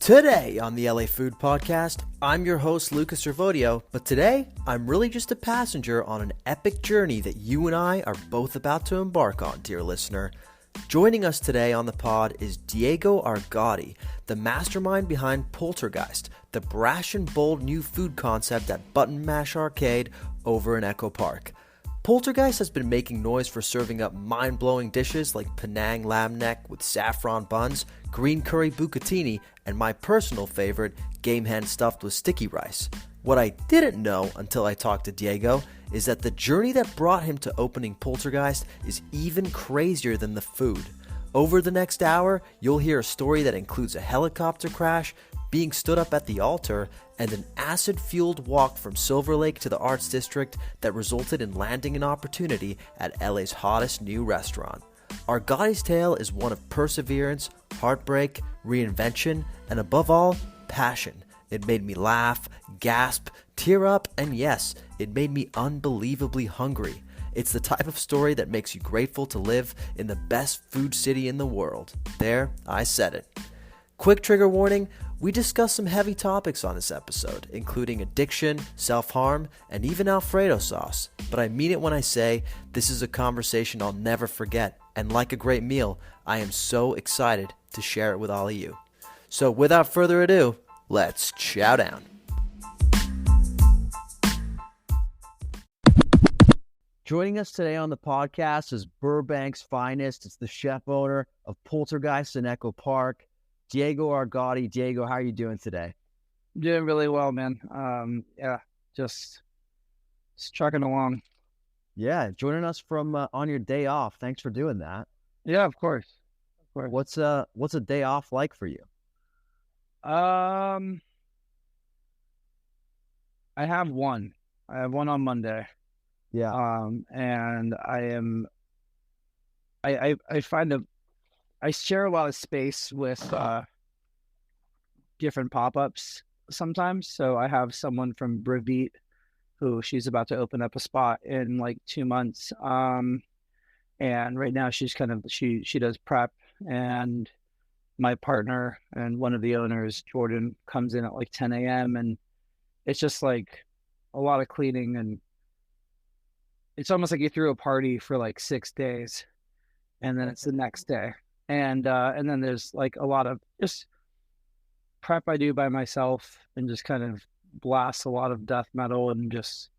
Today on the LA Food Podcast, I'm your host Lucas Servodio, but today I'm really just a passenger on an epic journey that you and I are both about to embark on, dear listener. Joining us today on the pod is Diego Argoti, the mastermind behind Poltergeist, the brash and bold new food concept at Button Mash Arcade over in Echo Park. Poltergeist has been making noise for serving up mind-blowing dishes like Panang lamb neck with saffron buns, green curry bucatini, and my personal favorite, game hen stuffed with sticky rice. What I didn't know until I talked to Diego is that the journey that brought him to opening Poltergeist is even crazier than the food. Over the next hour, you'll hear a story that includes a helicopter crash, being stood up at the altar, and an acid-fueled walk from Silver Lake to the Arts District that resulted in landing an opportunity at LA's hottest new restaurant. Argoti's tale is one of perseverance, heartbreak, reinvention, and above all, passion. It made me laugh, gasp, tear up, and yes, it made me unbelievably hungry. It's the type of story that makes you grateful to live in the best food city in the world. There, I said it. Quick trigger warning, we discuss some heavy topics on this episode, including addiction, self-harm, and even Alfredo sauce. But I mean it when I say this is a conversation I'll never forget, and like a great meal, I am so excited to share it with all of you. So without further ado, let's chow down. Joining us today on the podcast is Burbank's finest. It's the chef owner of Poltergeist in Echo Park, Diego Argoti. Diego, how are you doing today? Doing really well, man. Just trucking along. Yeah, joining us from on your day off. Thanks for doing that. Yeah, of course. What's a day off like for you? I have one. I have one on Monday. Yeah. And I find I share a lot of space with different pop-ups sometimes. So I have someone from Brevite who she's about to open up a spot in like 2 months. And right now she's she does prep, and my partner and one of the owners, Jordan, comes in at like 10 a.m. and it's just like a lot of cleaning, and it's almost like you threw a party for like 6 days and then it's the next day. And then there's like a lot of just prep I do by myself and just kind of blast a lot of death metal and just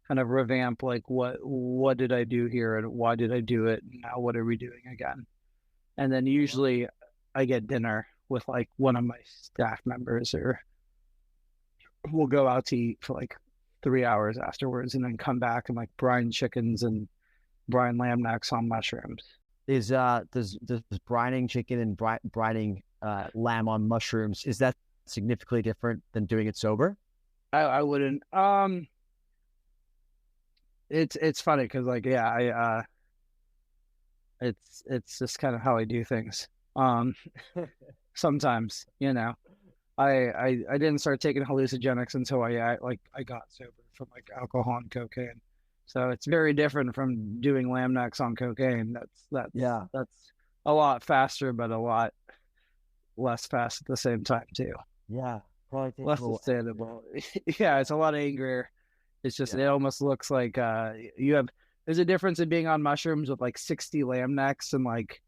kind of revamp like what did I do here and why did I do it? Now what are we doing again? And then usually I get dinner with like one of my staff members, or we'll go out to eat for like 3 hours afterwards and then come back and like brine chickens and brine lamb necks on mushrooms. Does brining chicken and brining lamb on mushrooms, is that significantly different than doing it sober? I wouldn't. It's funny because like it's just kind of how I do things. Sometimes, I didn't start taking hallucinogenics until I got sober from like alcohol and cocaine. So it's very different from doing lamb necks on cocaine. That's a lot faster, but a lot less fast at the same time too. Yeah, probably less sustainable. Yeah, it's a lot angrier. It's just It almost looks like there's a difference in being on mushrooms with like 60 lamb necks and like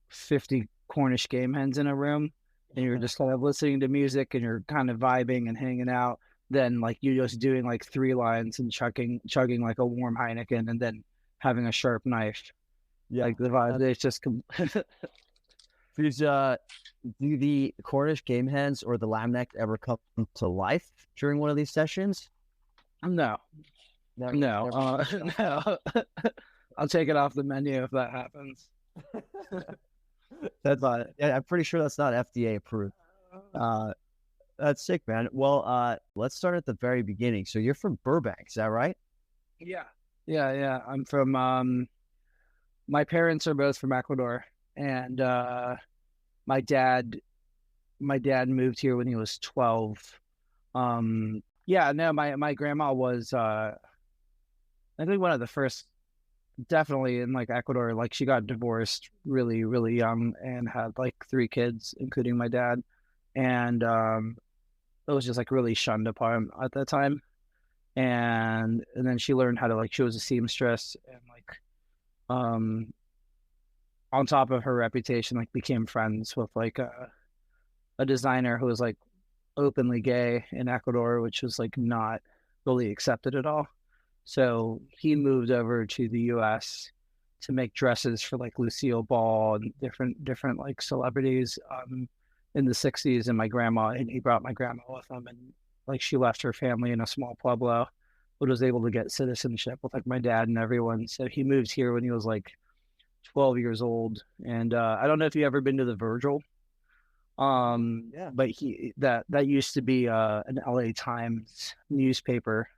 50 Cornish game hens in a room, and you're just kind of listening to music and you're kind of vibing and hanging out. Then like you're just doing like 3 lines and chugging like a warm Heineken and then having a sharp knife. Yeah, like the vibe. It's just do the Cornish game hens or the lamb neck ever come to life during one of these sessions? No. No. I'll take it off the menu if that happens. I'm pretty sure that's not FDA approved. That's sick, man. Well, let's start at the very beginning. So you're from Burbank, is that right? Yeah. I'm from, my parents are both from Ecuador, and my dad moved here when he was 12. My grandma was, I think one of the first, definitely in like Ecuador. Like she got divorced really, really young and had like 3 kids, including my dad. and it was just like really shunned upon at that time. And then she learned how to like, she was a seamstress, and like um on top of her reputation, like became friends with like a designer who was like openly gay in Ecuador, which was like not really accepted at all. So he moved over to the US to make dresses for like Lucille Ball and different like celebrities in the 60s. And my grandma, and he brought my grandma with him, and like she left her family in a small pueblo, but was able to get citizenship with like my dad and everyone. So he moved here when he was like 12 years old. And I don't know if you ever been to the Virgil. Yeah. But that used to be an LA Times newspaper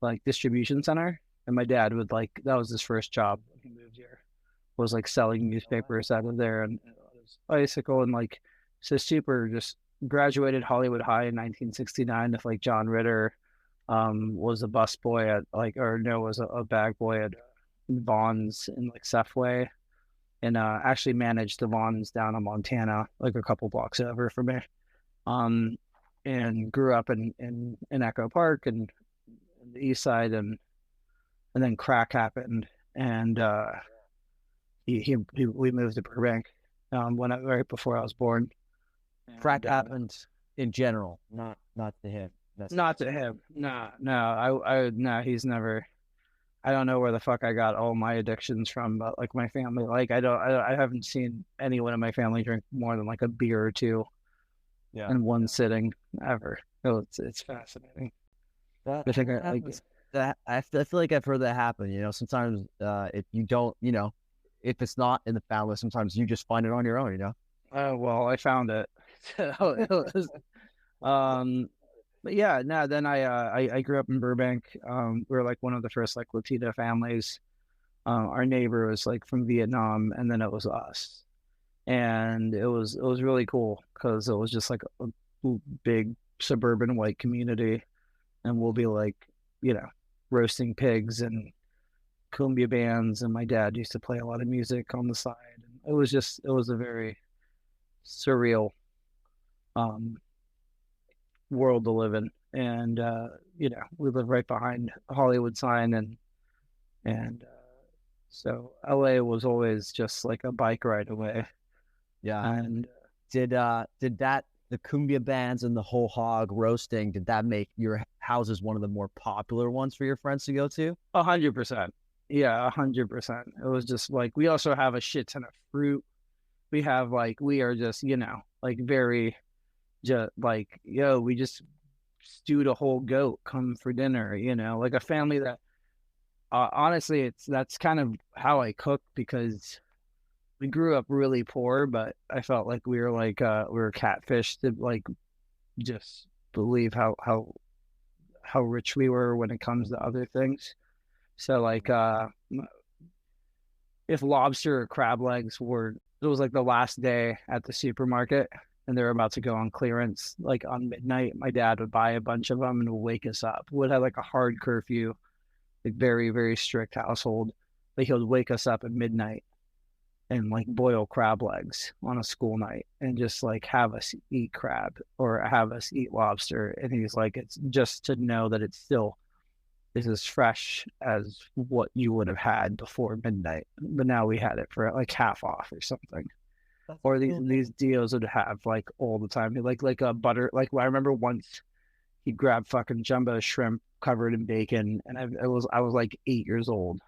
like distribution center. And my dad would like, that was his first job when he moved here, was like selling newspapers out of there, and his bicycle. And like, so super, just graduated Hollywood High in 1969 with like John Ritter, was a busboy at like, or no, was a bag boy at Vaughn's in like Safeway, and actually managed the Vons down in Montana, like a couple blocks over from me. Um, and grew up in Echo Park and the East Side, and then crack happened, and we moved to Burbank right before I was born. Crack happened in general, not to him. Not to him. No, no, he's never. I don't know where the fuck I got all my addictions from, but like my family, like I haven't seen anyone in my family drink more than like a beer or two in one sitting ever. So it's fascinating. That I think I feel like I've heard that happen. Sometimes if you don't, if it's not in the family, sometimes you just find it on your own. Well, I found it. But yeah, no. Then I grew up in Burbank. We were like one of the first like Latino families. Our neighbor was like from Vietnam, and then it was us, and it was really cool because it was just like a big suburban white community, and we'll be like, roasting pigs and cumbia bands, and my dad used to play a lot of music on the side, and it was a very surreal um world to live in. And we live right behind a Hollywood sign, and so LA was always just like a bike ride away. Yeah. And did that, the cumbia bands and the whole hog roasting, did that make your houses one of the more popular ones for your friends to go to? 100%. Yeah, 100%. It was just like, we also have a shit ton of fruit. We have like, we are just, like very just like, we just stewed a whole goat, come for dinner, like a family that honestly, that's kind of how I cook, because we grew up really poor, but I felt like we were like we were catfished to like just believe how rich we were when it comes to other things. So like if lobster or crab legs were, it was like the last day at the supermarket and they're about to go on clearance, like on midnight, my dad would buy a bunch of them and wake us up. Would have like a hard curfew, like very, very strict household. But he would wake us up at midnight and like boil crab legs on a school night and just like have us eat crab or have us eat lobster. And he's like, it's just to know that it's still is as fresh as what you would have had before midnight. But now we had it for like half off or something. That's Or cool. these deals would have like all the time, like a butter. Like I remember once he grabbed fucking jumbo shrimp covered in bacon, and I was like 8 years old,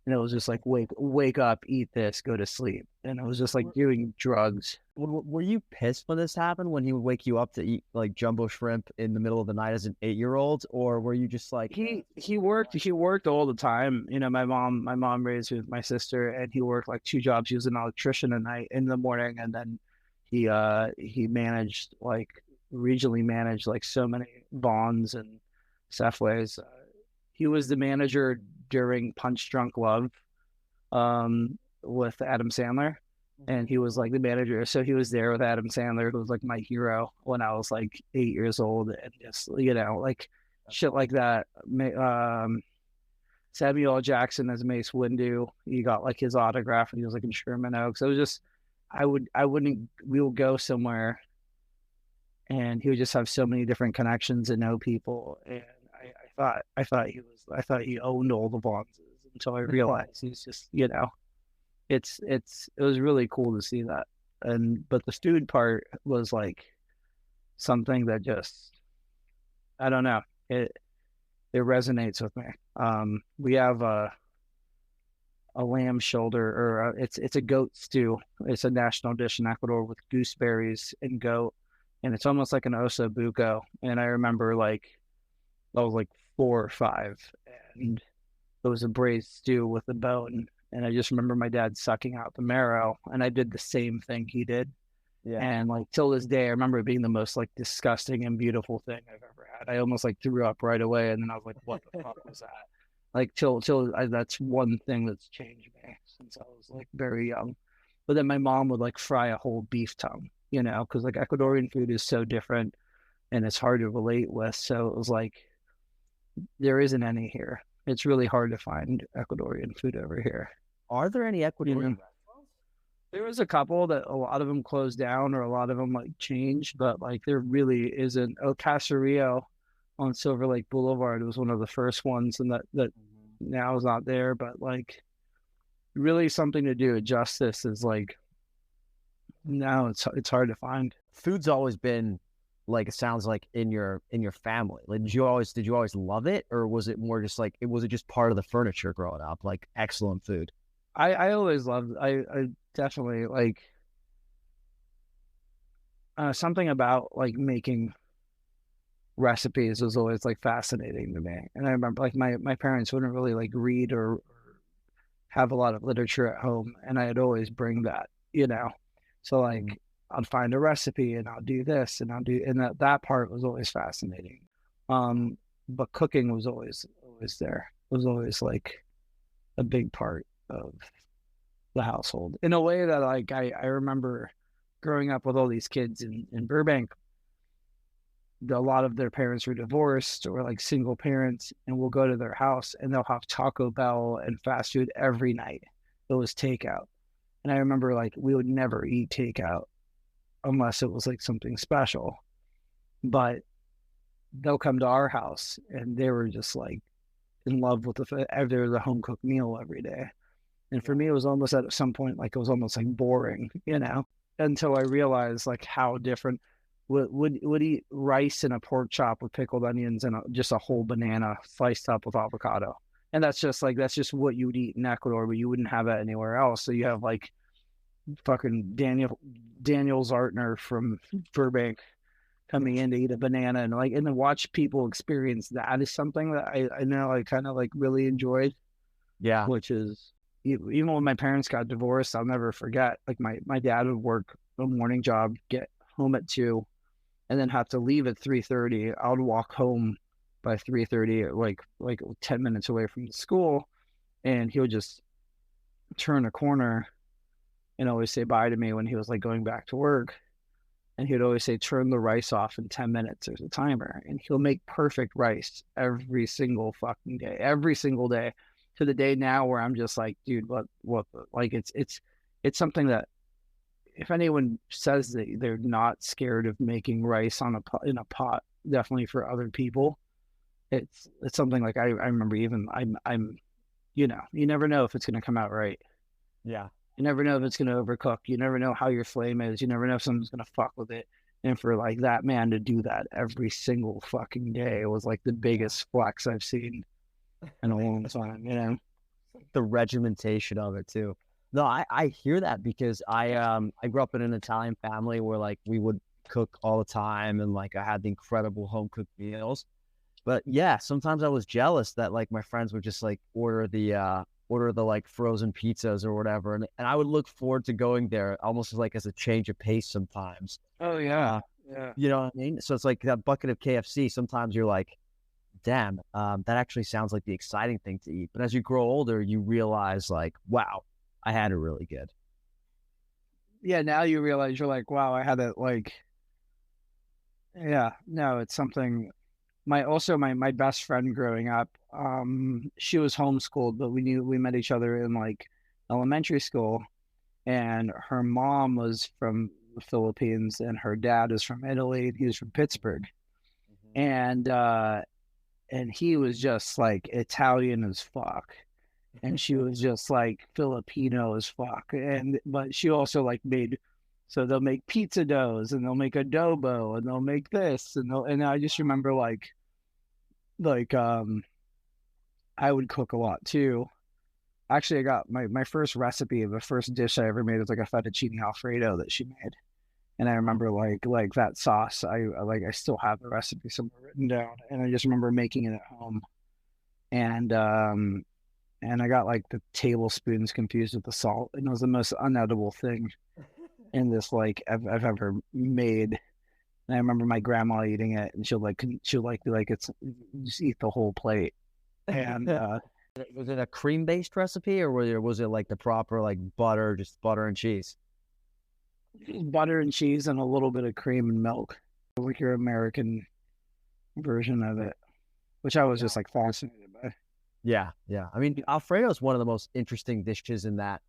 and it was just like wake up, eat this, go to sleep, and it was just like doing drugs. Were you pissed when this happened, when he would wake you up to eat like jumbo shrimp in the middle of the night as an 8-year-old, or were you just like He worked all the time. My mom raised me with my sister, and he worked like two jobs. He was an electrician at night, in the morning, and then he managed like regionally managed like so many Bonds and Safeways. He was the manager during Punch Drunk Love with Adam Sandler, and he was like the manager. So he was there with Adam Sandler, who was like my hero when I was like 8 years old, and just like shit like that. Samuel L. Jackson as Mace Windu, he got like his autograph, and he was like in Sherman Oaks. It was just, we would go somewhere and he would just have so many different connections and know people. And I thought he owned all the Vaughnses until I realized he's just, it was really cool to see that. But the food part was like something that just, I don't know, it resonates with me. We have a lamb shoulder, or it's a goat stew. It's a national dish in Ecuador with gooseberries and goat, and it's almost like an osso buco. And I remember like I was like 4 or 5, and it was a braised stew with a bone. And I just remember my dad sucking out the marrow, and I did the same thing he did. Yeah. And like till this day, I remember it being the most like disgusting and beautiful thing I've ever had. I almost like threw up right away, and then I was like, "What the fuck was that?" Like that's one thing that's changed me since I was like very young. But then my mom would like fry a whole beef tongue, because like Ecuadorian food is so different and it's hard to relate with. So it was like there isn't any here. It's really hard to find Ecuadorian food over here. Are there any Ecuadorian restaurants? There was a couple that a lot of them closed down, or a lot of them like changed, but like there really isn't. Oh, Caserio on Silver Lake Boulevard was one of the first ones, and that now is not there. But like, really something to do. Justice is like now it's hard to find. Food's always been like, it sounds like in your family. Like, did you always love it, or was it more just like was it just part of the furniture growing up? Like excellent food. I always loved. I definitely like something about like making recipes was always like fascinating to me. And I remember like my parents wouldn't really like read or have a lot of literature at home, and I'd always bring that, So like I'd find a recipe and I'll do this and that part was always fascinating. But cooking was always there. It was always like a big part of the household in a way that like I remember growing up with all these kids in Burbank. A lot of their parents were divorced or like single parents, and we'll go to their house and they'll have Taco Bell and fast food every night. It was takeout. And I remember like we would never eat takeout unless it was like something special. But they'll come to our house and they were just like in love with there was a home cooked meal every day. And for me, it was almost at some point, like it was almost like boring, until I realized like how different would eat rice and a pork chop with pickled onions and just a whole banana sliced up with avocado. And that's just what you would eat in Ecuador, but you wouldn't have that anywhere else. So you have like fucking Daniel Zartner from Burbank coming in to eat a banana and to watch people experience that is something that I know I kind of like really enjoyed. Yeah. Which is, even when my parents got divorced, I'll never forget, like my dad would work a morning job, get home at 2, and then have to leave at 3:30. I would walk home by 3:30, like 10 minutes away from the school, and he would just turn a corner and always say bye to me when he was like going back to work. And he would always say, turn the rice off in 10 minutes. There's a timer. And he'll make perfect rice every single fucking day, every single day, to the day now where I'm just like, dude, what, like it's something that if anyone says that they're not scared of making rice in a pot, definitely for other people, it's something like I remember even I'm, you never know if it's going to come out right. Yeah. You never know if it's going to overcook. You never know how your flame is. You never know if someone's going to fuck with it. And for like that man to do that every single fucking day, it was like the biggest flex I've seen in a long time, The regimentation of it too. No, I hear that because I grew up in an Italian family where like we would cook all the time, and like I had the incredible home cooked meals. But yeah, sometimes I was jealous that like my friends would just like order the like frozen pizzas or whatever, and I would look forward to going there almost like as a change of pace sometimes. Oh yeah, yeah. You know what I mean? So it's like that bucket of KFC. Sometimes you're like, damn, that actually sounds like the exciting thing to eat. But as you grow older, you realize like, wow, I had it really good. Yeah, now you realize you're like, wow, I had it like, yeah, no, it's something. My best friend growing up, she was homeschooled, but we met each other in like elementary school, and her mom was from the Philippines, and her dad is from Italy. He was from Pittsburgh, Mhm. and he was just like Italian as fuck, and she was just like Filipino as fuck. And but she also like made, so they'll make pizza doughs and they'll make adobo and they'll make this and I just remember like I would cook a lot too. Actually, I got my first recipe of the first dish I ever made was like a fettuccine alfredo that she made. And I remember like that sauce. I still have the recipe somewhere written down, and I just remember making it at home. And and I got like the tablespoons confused with the salt, and it was the most unedible thing in this like I've ever made. And I remember my grandma eating it, and she'll like be like, it's just eat the whole plate. And Was it a cream-based recipe, or was it like the proper like butter, just butter and cheese? butter and cheese and a little bit of cream and milk, like your American version of it, which I was Yeah. just like fascinated by. Yeah, yeah. I mean, Alfredo is one of the most interesting dishes in that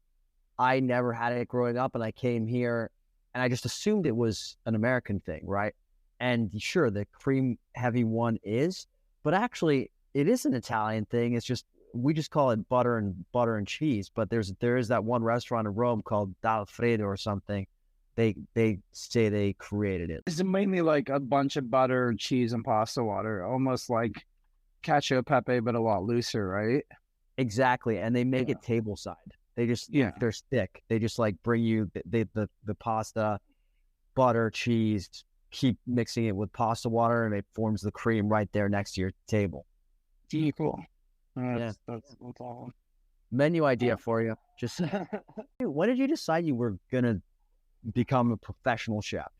I never had it growing up, and I came here and I just assumed it was an American thing, right? And sure, the cream heavy one is, but actually it is an Italian thing. It's just we just call it butter and cheese. But there is that one restaurant in Rome called D'Alfredo or something. They say they created it. It's mainly like a bunch of butter, cheese, and pasta water, almost like cacio e pepe, but a lot looser, right? Exactly, and they make Yeah. it table side. They just Yeah. they're thick. They just like bring you the pasta, butter, cheese, keep mixing it with pasta water, and it forms the cream right there next to your table. Cool. Yeah. That's all. Menu idea for you. Just when did you decide you were gonna become a professional chef?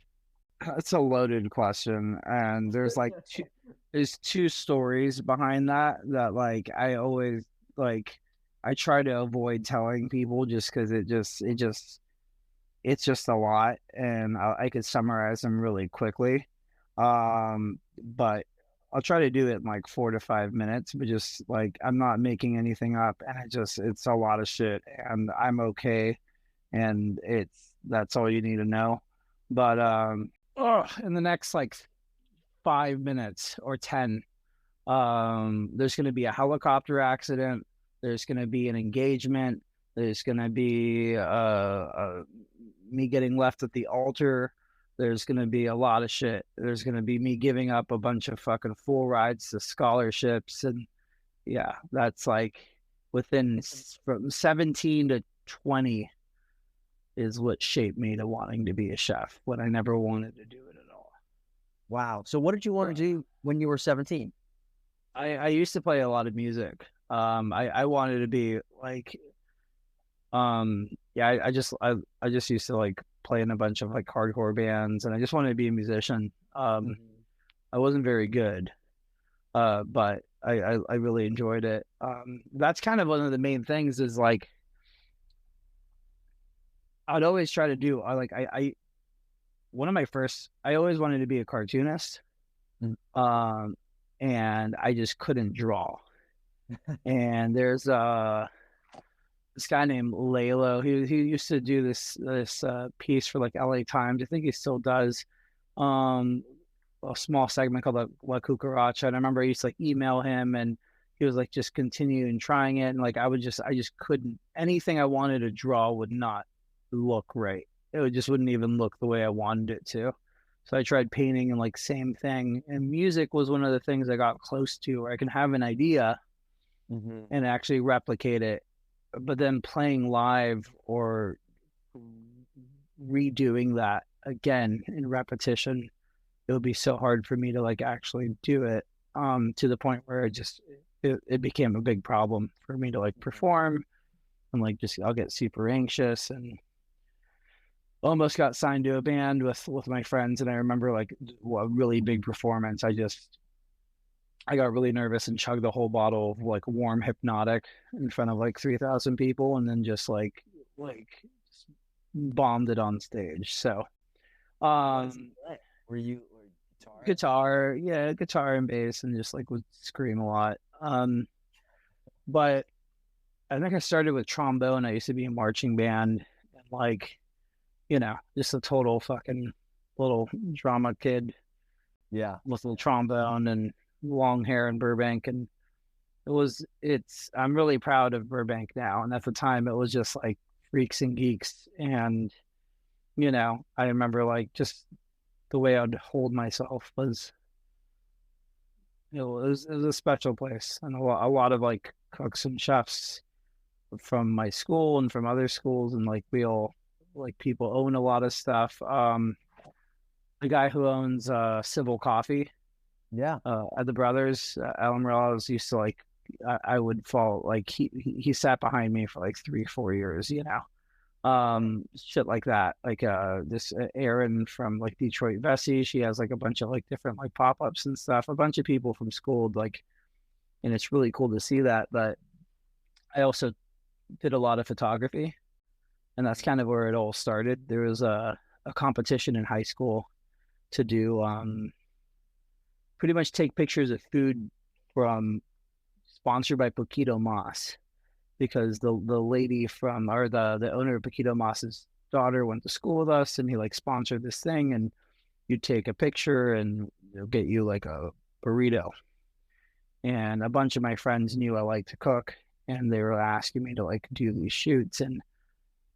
That's a loaded question, and there's two stories behind that like I always like I try to avoid telling people just because it's just a lot, and I could summarize them really quickly. But I'll try to do it in like 4 to 5 minutes, but just like I'm not making anything up, and it's a lot of shit, and I'm okay, and that's all you need to know. But in the next like 5 minutes or 10, there's going to be a helicopter accident. There's going to be an engagement. There's going to be me getting left at the altar. There's going to be a lot of shit. There's going to be me giving up a bunch of fucking full rides to scholarships. And yeah, that's like from 17 to 20 is what shaped me to wanting to be a chef when I never wanted to do it at all. Wow. So what did you want to do when you were 17? I used to play a lot of music. I wanted to be like, yeah, I just used to like play in a bunch of like hardcore bands, and I just wanted to be a musician. I wasn't very good, but I really enjoyed it. That's kind of one of the main things is like, I'd always try to do, one of my first, I always wanted to be a cartoonist. Mm. And I just couldn't draw. And there's this guy named Lalo. He used to do this piece for like LA Times. I think he still does. A small segment called La Cucaracha. And I remember I used to like email him, and he was like just continuing trying it. And like I just couldn't, anything I wanted to draw would not look right. It just wouldn't even look the way I wanted it to. So I tried painting, and like same thing. And music was one of the things I got close to, where I can have an idea and actually replicate it. But then playing live or redoing that again in repetition, it would be so hard for me to like actually do it, to the point where it became a big problem for me to like perform, and like just I'll get super anxious, and almost got signed to a band with my friends. And I remember like a really big performance, I got really nervous and chugged the whole bottle of like warm hypnotic in front of like 3,000 people, and then just just bombed it on stage. So Were you guitar? guitar and bass, and just like would scream a lot. But I think I started with trombone. I used to be in marching band, and like just a total fucking little drama kid Yeah. with a little trombone and long hair in Burbank. And I'm really proud of Burbank now. And at the time it was just like freaks and geeks. And, I remember like just the way I'd hold myself was, it was a special place. And a lot of like cooks and chefs from my school and from other schools. And like people own a lot of stuff. The guy who owns Civil Coffee, Yeah. at the Brothers, Alan Morales used to like, I would fall like he sat behind me for like 3-4 years, shit like that. Like this Erin from like Detroit Vessi, she has like a bunch of like different like pop-ups and stuff. A bunch of people from school, like, and it's really cool to see that. But I also did a lot of photography, and that's kind of where it all started. There was a competition in high school to do pretty much take pictures of food from sponsored by Poquito Mas, because the lady from, or the owner of Poquito Mas's daughter went to school with us, and he like sponsored this thing, and you take a picture and they'll get you like a burrito. And a bunch of my friends knew I liked to cook, and they were asking me to like do these shoots. And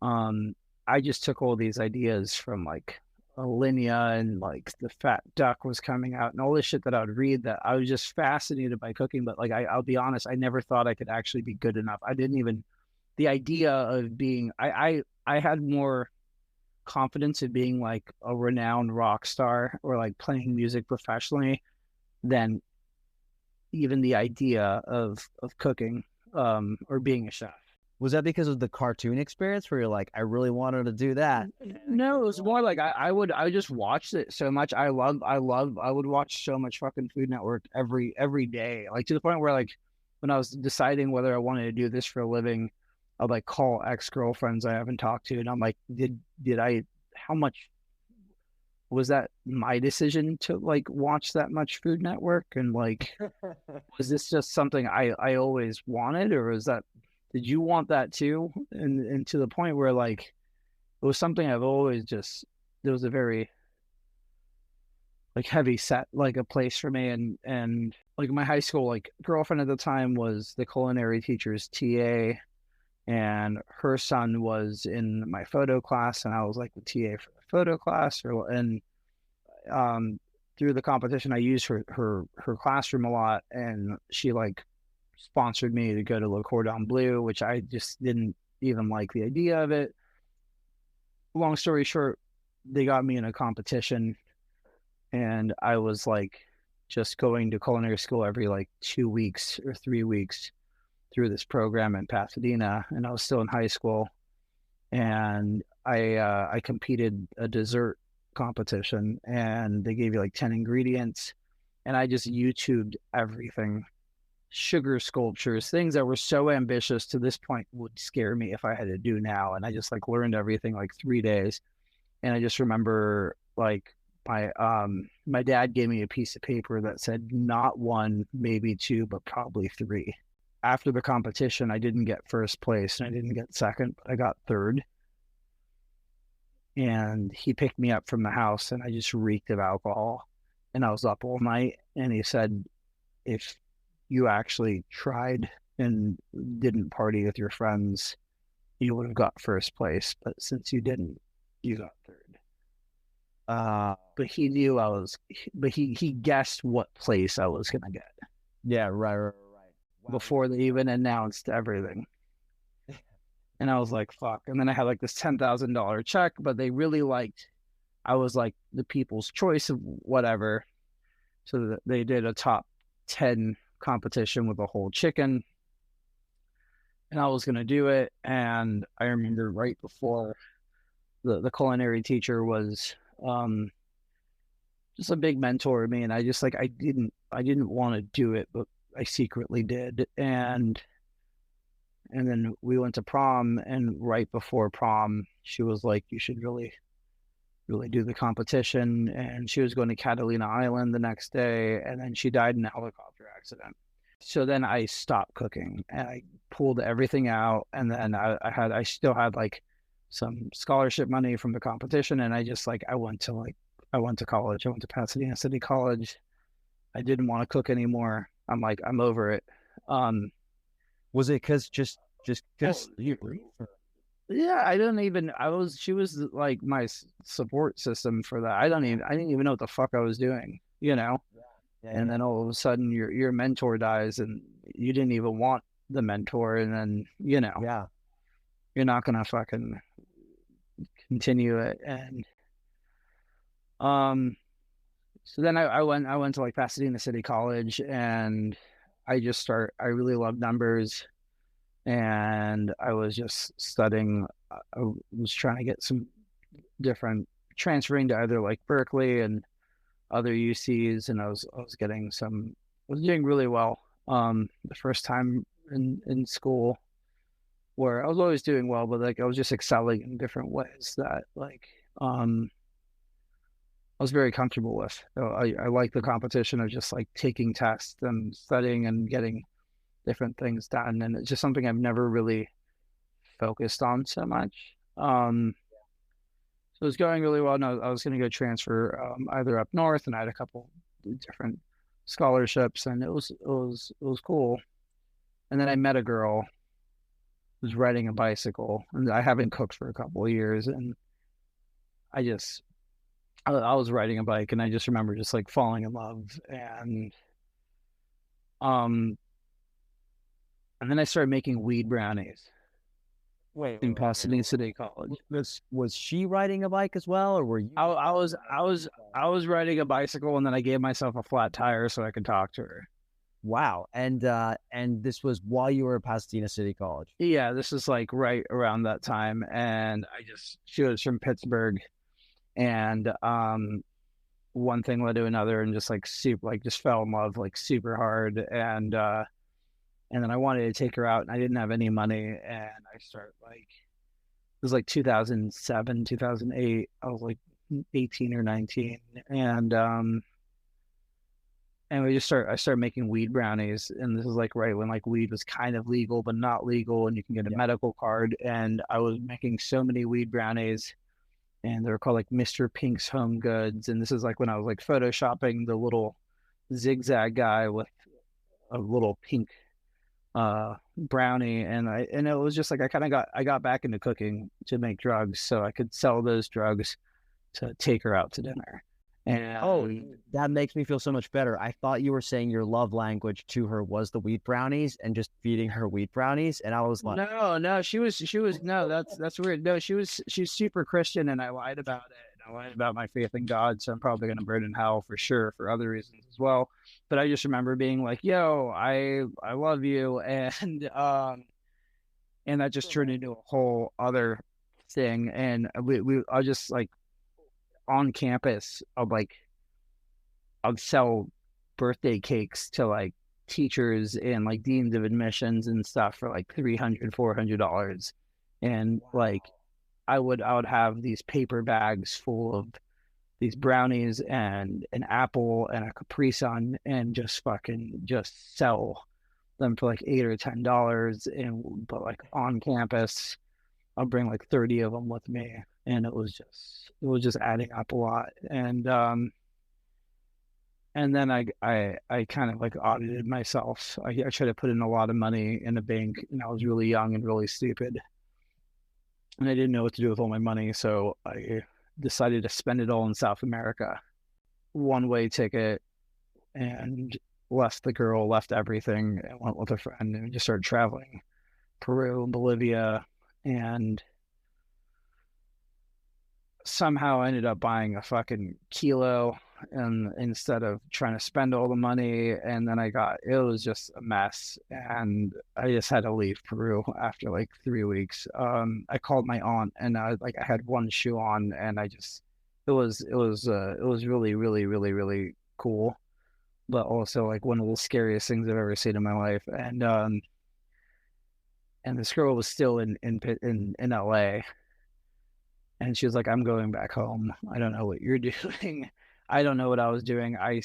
I just took all these ideas from like Alinea, and like the Fat Duck was coming out and all this shit that I would read, that I was just fascinated by cooking. But like, I'll be honest, I never thought I could actually be good enough. I didn't even, the idea of being, I had more confidence in being like a renowned rock star or like playing music professionally than even the idea of cooking, or being a chef. Was that because of the cartoon experience where you're like, I really wanted to do that? No, it was more like I just watched it so much. I would watch so much fucking Food Network every day, like to the point where like when I was deciding whether I wanted to do this for a living, I'd like call ex-girlfriends I haven't talked to, and I'm like, how much was that my decision to like watch that much Food Network? And like, was this just something I always wanted, or was that, did you want that too? And to the point where like it was something I've always just, there was a very like heavy set, like a place for me. And like my high school like girlfriend at the time was the culinary teacher's TA, and her son was in my photo class, and I was like the TA for the photo class. And through the competition I used her classroom a lot, and she like sponsored me to go to Le Cordon Bleu, which I just didn't even like the idea of it. Long story short, they got me in a competition, and I was like just going to culinary school every like 2 weeks or 3 weeks through this program in Pasadena, and I was still in high school. And I competed a dessert competition, and they gave you like 10 ingredients, and I just YouTubed everything. Sugar sculptures, things that were so ambitious to this point would scare me if I had to do now. And I just like learned everything like 3 days. And I just remember like my dad gave me a piece of paper that said not 1, maybe 2, but probably 3. After the competition, I didn't get first place and I didn't get second, but I got third. And he picked me up from the house, and I just reeked of alcohol, and I was up all night. And he said, if you actually tried and didn't party with your friends, you would have got first place. But since you didn't, you got third. But he knew he guessed what place I was going to get. Yeah, right. Wow. Before they even announced everything. And I was like, fuck. And then I had like this $10,000 check, but they really liked, I was like the people's choice of whatever. So they did a top 10 competition with a whole chicken, and I was going to do it. And I remember right before the culinary teacher was just a big mentor to me, and I just like I didn't want to do it, but I secretly did. And then we went to prom, and right before prom she was like, you should really do the competition. And she was going to Catalina Island the next day, and then she died in a helicopter accident. So then I stopped cooking, and I pulled everything out. And then I still had like some scholarship money from the competition, and I went to college. I went to Pasadena City College. I didn't want to cook anymore. I'm over it. Was it because Well, you? yeah, she was like my support system for that. I didn't even know what the fuck I was doing, you know? And then all of a sudden your mentor dies and you didn't even want the mentor. And then, you know, Yeah. you're not going to fucking continue it. And, so then I went to like Pasadena City College, and I really loved numbers, and I was just studying. I was trying to get some different transferring to either like Berkeley and other UCs, and I was doing really well. The first time in school, where I was always doing well, but like I was just excelling in different ways that like I was very comfortable with. So I like the competition of just like taking tests and studying and getting different things done, and it's just something I've never really focused on so much. So it was going really well. No, I was going to go transfer either up north, and I had a couple different scholarships, and it was cool. And then I met a girl who was riding a bicycle, and I haven't cooked for a couple of years, and I was riding a bike, and I just remember just like falling in love, um and then I started making weed brownies in Pasadena City College. Was she riding a bike as well, or were you? I was riding a bicycle, and then I gave myself a flat tire so I could talk to her. Wow. And this was while you were at Pasadena City College. Yeah, this is like right around that time, and she was from Pittsburgh, and one thing led to another, and just like just fell in love like super hard, and then I wanted to take her out, and I didn't have any money, and I started like, it was like 2007, 2008. I was like 18 or 19, and I started making weed brownies, and this is like right when like weed was kind of legal but not legal, and you can get a medical card, and I was making so many weed brownies, and they were called like Mr. Pink's Home Goods, and this is like when I was like photoshopping the little zigzag guy with a little pink brownie, and it was just like I got back into cooking to make drugs so I could sell those drugs to take her out to dinner. And that makes me feel so much better. I thought you were saying your love language to her was the wheat brownies and just feeding her wheat brownies, and I was like, no, she was no, that's weird. No, she's super Christian, and I lied about it. I lied about my faith in God, so I'm probably gonna burn in hell for sure for other reasons as well. But I just remember being like, "Yo, I love you," and that just turned into a whole other thing. And I just like on campus, I'd sell birthday cakes to like teachers and like deans of admissions and stuff for like $300-$400, and like I would have these paper bags full of these brownies and an apple and a Capri Sun, and just sell them for like $8 or $10. But like on campus, I'll bring like 30 of them with me, and it was just adding up a lot. And then I kind of like audited myself. I tried to put in a lot of money in a bank, and I was really young and really stupid, and I didn't know what to do with all my money, so I decided to spend it all in South America. One-way ticket, and left the girl, left everything, and went with a friend, and just started traveling Peru and Bolivia, and somehow I ended up buying a fucking kilo, and instead of trying to spend all the money, and then it was just a mess, and I just had to leave Peru after like 3 weeks. I called my aunt, and I had one shoe on, and it was really, really, really, really cool, but also like one of the scariest things I've ever seen in my life. And this girl was still in LA, and she was like, "I'm going back home. I don't know what you're doing." I don't know what I was doing. I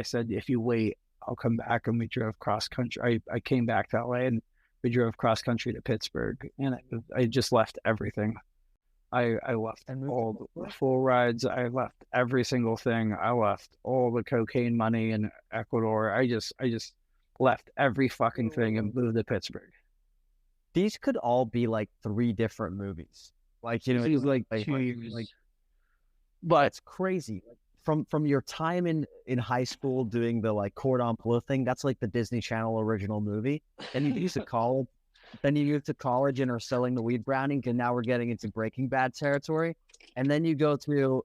said, "If you wait, I'll come back." And we drove cross country. I came back to LA, and we drove cross country to Pittsburgh, and I just left everything. I left all the full rides. I left every single thing. I left all the cocaine money in Ecuador. I just left every fucking thing and moved to Pittsburgh. These could all be like 3 different movies. Like, you know, It was like 2 years. like, But it's crazy. From your time in high school doing the like cordon bleu thing, that's like the Disney Channel original movie. Then you moved to college. Then you moved to college and are selling the weed brownie, and now we're getting into Breaking Bad territory. And then you go to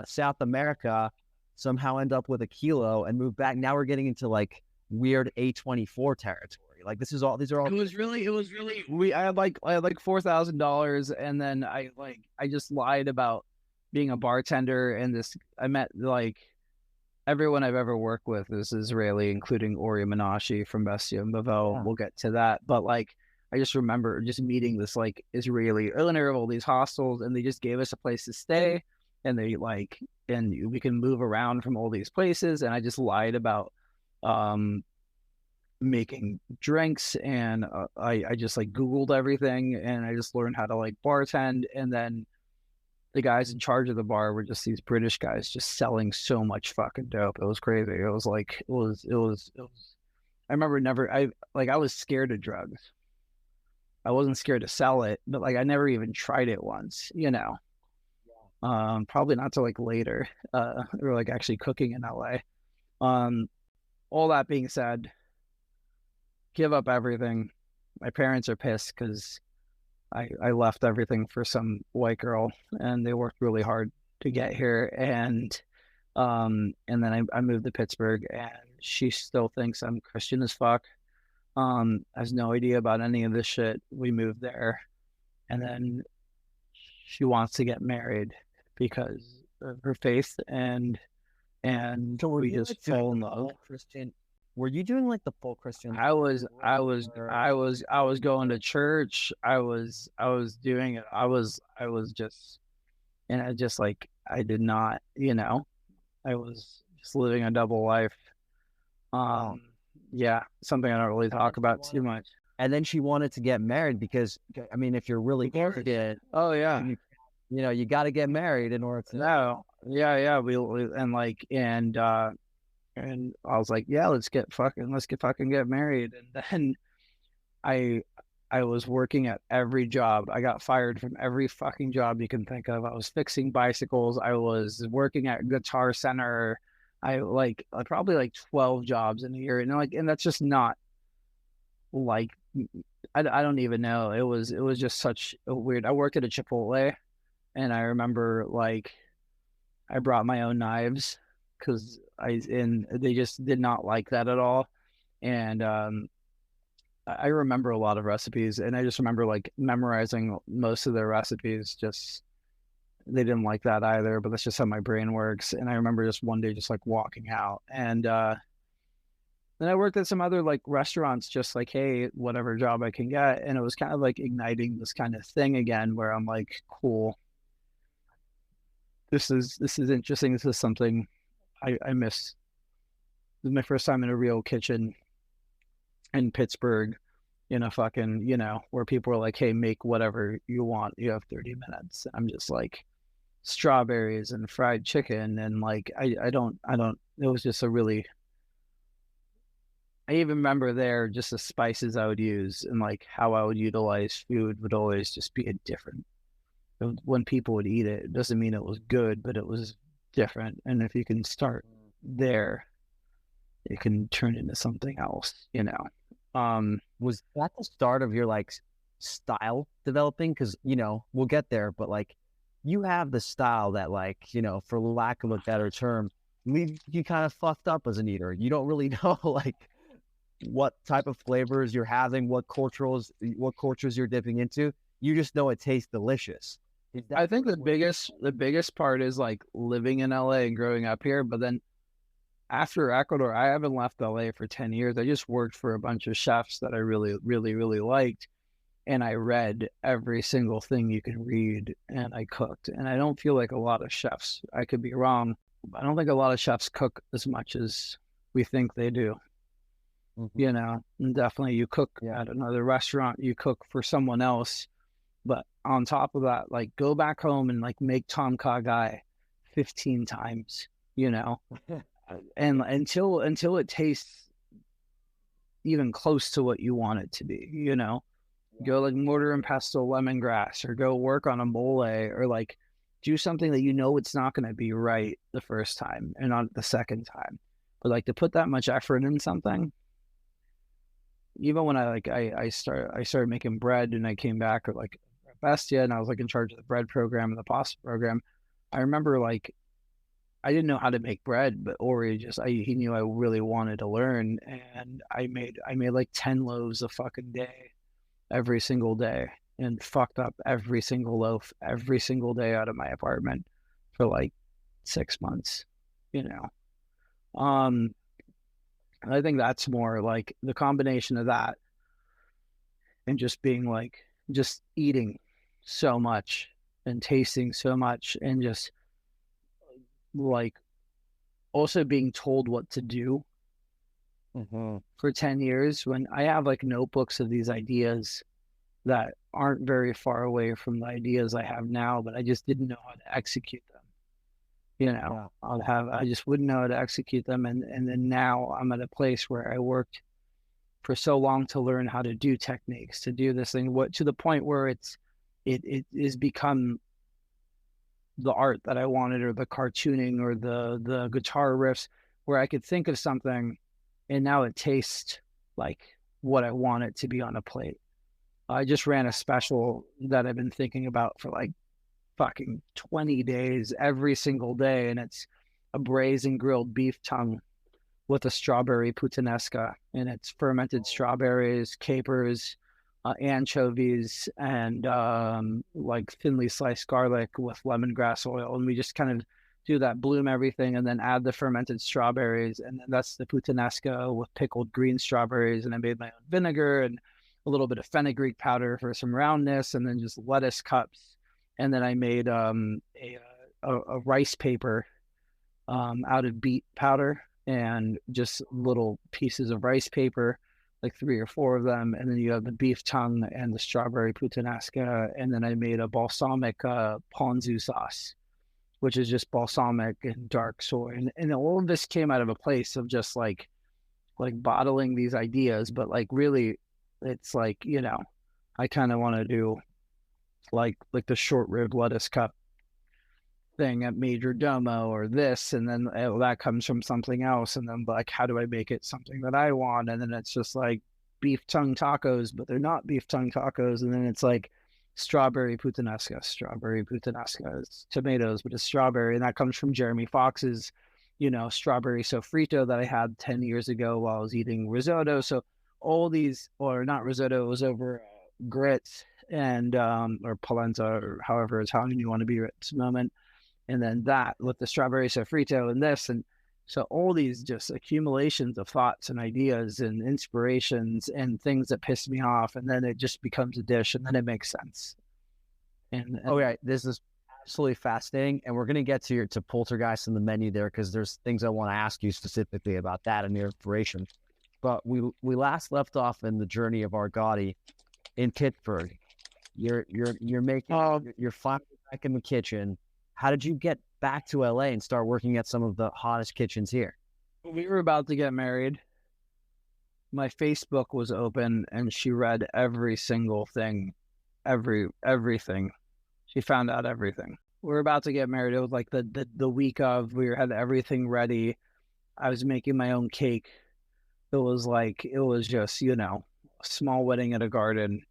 South America, somehow end up with a kilo and move back. Now we're getting into like weird A24 territory. Like these are all. it was really I had like $4,000, and then I just lied about being a bartender, and I met like everyone I've ever worked with is Israeli, including Ori Menashe from Bestia and Bavel. Yeah. We'll get to that. But like, I just remember just meeting this like Israeli owner of all these hostels, and they just gave us a place to stay, and and we can move around from all these places. And I just lied about making drinks, and I just like Googled everything, and I just learned how to like bartend. And then the guys in charge of the bar were just these British guys just selling so much fucking dope. It was crazy. It was like, it was, I remember I was scared of drugs. I wasn't scared to sell it, but like, I never even tried it once, you know? Probably not till like later, or like actually cooking in LA. All that being said, give up everything. My parents are pissed because I left everything for some white girl, and they worked really hard to get here. And then I moved to Pittsburgh, and she still thinks I'm Christian as fuck. Has no idea about any of this shit. We moved there, and then she wants to get married because of her faith, and So we just fell in love. Christian. Were you doing like the full Christian? I was going to church. I was doing it. I was just, and I just like, I did not, you know, I was just living a double life. Yeah, something I don't really talk about too much. And then she wanted to get married because, I mean, if you're really Yeah. Oh yeah. you know, you got to get married in order to. No. Yeah. We and like, and I was like, yeah, let's get fucking get married. And then I was working at every job. I got fired from every fucking job you can think of. I was fixing bicycles. I was working at Guitar Center. I probably like 12 jobs in a year. And that's just not like, I don't even know. It was just such a weird. I worked at a Chipotle, and I remember like I brought my own knives because they just did not like that at all. And I remember a lot of recipes, and I just remember like memorizing most of their recipes. Just they didn't like that either, but that's just how my brain works. And I remember just one day just like walking out, and then I worked at some other like restaurants, just like, hey, whatever job I can get. And it was kind of like igniting this kind of thing again, where I'm like, cool, this is interesting. This is something I miss. This is my first time in a real kitchen in Pittsburgh, in a fucking, you know, where people are like, hey, make whatever you want. You have 30 minutes. I'm just like, strawberries and fried chicken. And like, I don't, it was just a really, I even remember there, just the spices I would use and like how I would utilize food would always just be a different. When people would eat it, it doesn't mean it was good, but it was different. And if you can start there, it can turn into something else, you know. Was that the start of your like style developing? Because, you know, we'll get there, but like you have the style that, like, you know, for lack of a better term, you kind of fucked up as an eater. You don't really know like what type of flavors you're having, what cultures you're dipping into. You just know it tastes delicious. I think the biggest part is like living in LA and growing up here. But then after Ecuador, I haven't left LA for 10 years. I just worked for a bunch of chefs that I really, really, really liked. And I read every single thing you can read, and I cooked. And I don't feel like a lot of chefs, I could be wrong, I don't think a lot of chefs cook as much as we think they do. Mm-hmm. You know, and definitely you cook at another restaurant, you cook for someone else. But on top of that, like go back home and like make Tom Kha Gai 15 times, you know, and until it tastes even close to what you want it to be, you know. Go like mortar and pestle lemongrass, or go work on a mole, or like do something that you know it's not going to be right the first time and not the second time. But like to put that much effort in something, even when I started making bread and I came back with like Bestia and I was like in charge of the bread program and the pasta program. I remember like I didn't know how to make bread, but Ori he knew I really wanted to learn, and I made like 10 loaves a fucking day every single day, and fucked up every single loaf every single day out of my apartment for like 6 months, you know. Um, I think that's more like the combination of that and just being like, just eating so much and tasting so much and just like also being told what to do for 10 years, when I have like notebooks of these ideas that aren't very far away from the ideas I have now, but I just didn't know how to execute them. You know, I just wouldn't know how to execute them. And then now I'm at a place where I worked for so long to learn how to do techniques, to do this thing, to the point where it is become the art that I wanted, or the cartooning, or the guitar riffs, where I could think of something and now it tastes like what I want it to be on a plate. I just ran a special that I've been thinking about for like fucking 20 days every single day, and it's a braised and grilled beef tongue with a strawberry puttanesca, and it's fermented strawberries, capers, anchovies, and like thinly sliced garlic with lemongrass oil, and we just kind of do that, bloom everything, and then add the fermented strawberries, and then that's the puttanesca with pickled green strawberries, and I made my own vinegar and a little bit of fenugreek powder for some roundness, and then just lettuce cups, and then I made a rice paper out of beet powder, and just little pieces of rice paper, like 3 or 4 of them, and then you have the beef tongue and the strawberry puttanesca, and then I made a balsamic ponzu sauce, which is just balsamic and dark soy, and all of this came out of a place of just like bottling these ideas, but like really, it's like, you know, I kind of want to do like the short rib lettuce cup thing at Major Domo, or this, and then that comes from something else, and then like how do I make it something that I want, and then it's just like beef tongue tacos, but they're not beef tongue tacos, and then it's like strawberry puttanesca, it's tomatoes, but it's strawberry, and that comes from Jeremy Fox's, you know, strawberry sofrito that I had 10 years ago while I was eating risotto. So all these, or not risotto, it was over grits and or polenta, or however Italian you want to be at this moment, and then that with the strawberry sofrito and this, and so all these just accumulations of thoughts and ideas and inspirations and things that piss me off, and then it just becomes a dish, and then it makes sense. And okay, this is absolutely fascinating, and we're going to get to Poltergeist in the menu there, because there's things I want to ask you specifically about that and your inspiration. But we last left off in the journey of Argoti in Pittsburgh. You're making you're finally back in the kitchen. How did you get back to LA and start working at some of the hottest kitchens here? We were about to get married. My Facebook was open, and she read every single thing, everything. She found out everything. We were about to get married. It was like the week of. We had everything ready. I was making my own cake. It was just, you know, a small wedding at a garden,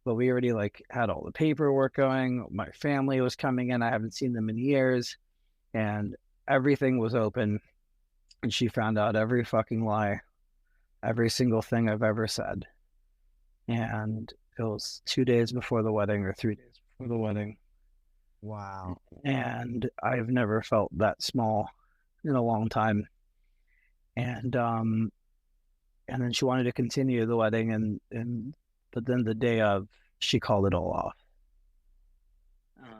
but we already like had all the paperwork going. My family was coming in. I haven't seen them in years, and everything was open. And she found out every fucking lie, every single thing I've ever said. And it was 2 days before the wedding, or 3 days before the wedding. Wow. And I've never felt that small in a long time. And then she wanted to continue the wedding, but then the day of, she called it all off.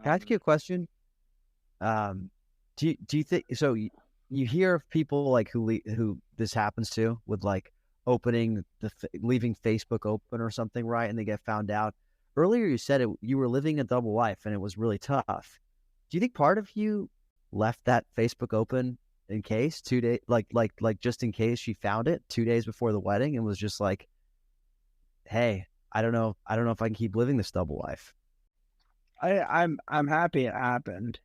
Can I ask you a question? Do you think so? You hear of people like who this happens to, with like leaving Facebook open or something, right? And they get found out, earlier you said you were living a double life and it was really tough. Do you think part of you left that Facebook open in case 2 days, like just in case she found it 2 days before the wedding and was just like, hey, I don't know if I can keep living this double life. I'm happy it happened.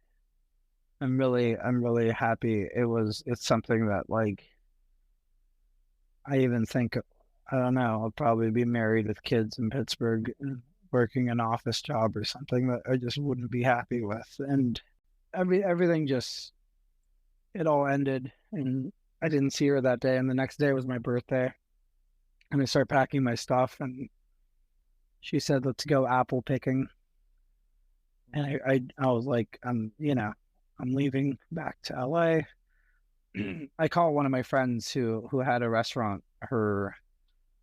I'm really happy. It's something that, like, I even think, I don't know, I'll probably be married with kids in Pittsburgh, working an office job or something that I just wouldn't be happy with. And everything just, it all ended, and I didn't see her that day. And the next day was my birthday, and I started packing my stuff, and she said, let's go apple picking. And I was like, I'm leaving back to LA. I called one of my friends who had a restaurant. Her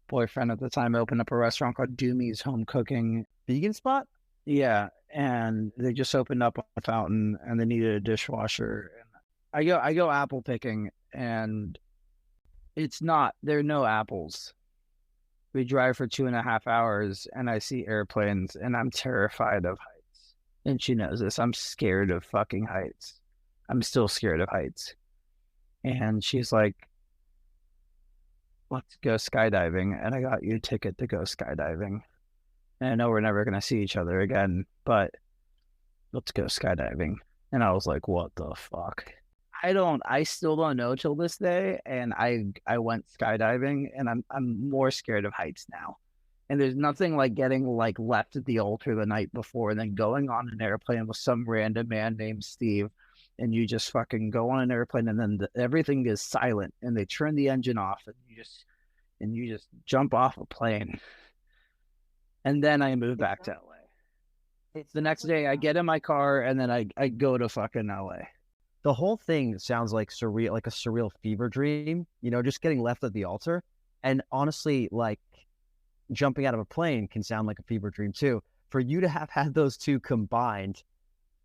boyfriend at the time opened up a restaurant called Doomy's Home Cooking. Vegan spot? Yeah, and they just opened up a fountain, and they needed a dishwasher. And I go apple picking, and there are no apples. We drive for 2.5 hours, and I see airplanes, and I'm terrified of heights. And she knows this. I'm scared of fucking heights. I'm still scared of heights. And she's like, let's go skydiving. And I got you a ticket to go skydiving. And I know we're never going to see each other again, but let's go skydiving. And I was like, what the fuck? I still don't know till this day. And I went skydiving, and I'm more scared of heights now. And there's nothing like getting like left at the altar the night before and then going on an airplane with some random man named Steve, and you just fucking go on an airplane, and then everything is silent, and they turn the engine off, and you just jump off a plane. And then I move back to LA. The next day I get in my car, and then I go to fucking LA. The whole thing sounds like surreal, like a surreal fever dream, just getting left at the altar. And honestly, like, jumping out of a plane can sound like a fever dream too. For you to have had those two combined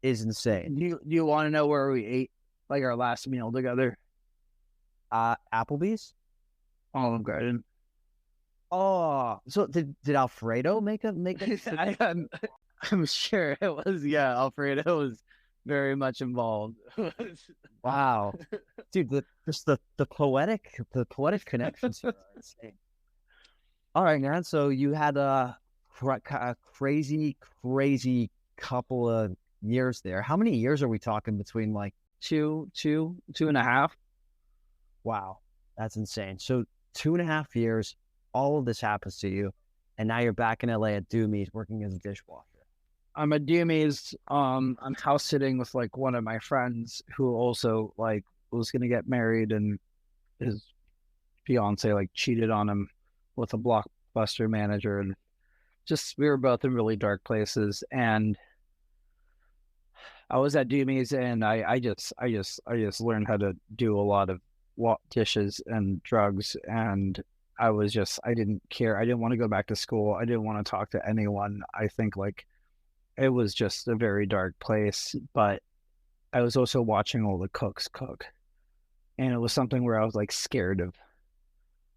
is insane. Do you want to know where we ate, like, our last meal together? Applebee's? Olive Garden. Oh, so did Alfredo make it? I'm sure it was. Yeah, Alfredo was very much involved. Wow, dude, the poetic connections are insane. All right, man. So you had a crazy couple of years there. How many years are we talking between, like 2.5? Wow, that's insane. So 2.5 years, all of this happens to you, and now you're back in LA at Doomy's working as a dishwasher. I'm at Doomy's. I'm house sitting with like one of my friends who also like was gonna get married, and his fiance like cheated on him with a Blockbuster manager, and just we were both in really dark places. And I was at Doomy's, and I just learned how to do a lot of dishes and drugs, and I didn't care. I didn't want to go back to school. I didn't want to talk to anyone. I think like it was just a very dark place, but I was also watching all the cooks cook, and it was something where I was like scared of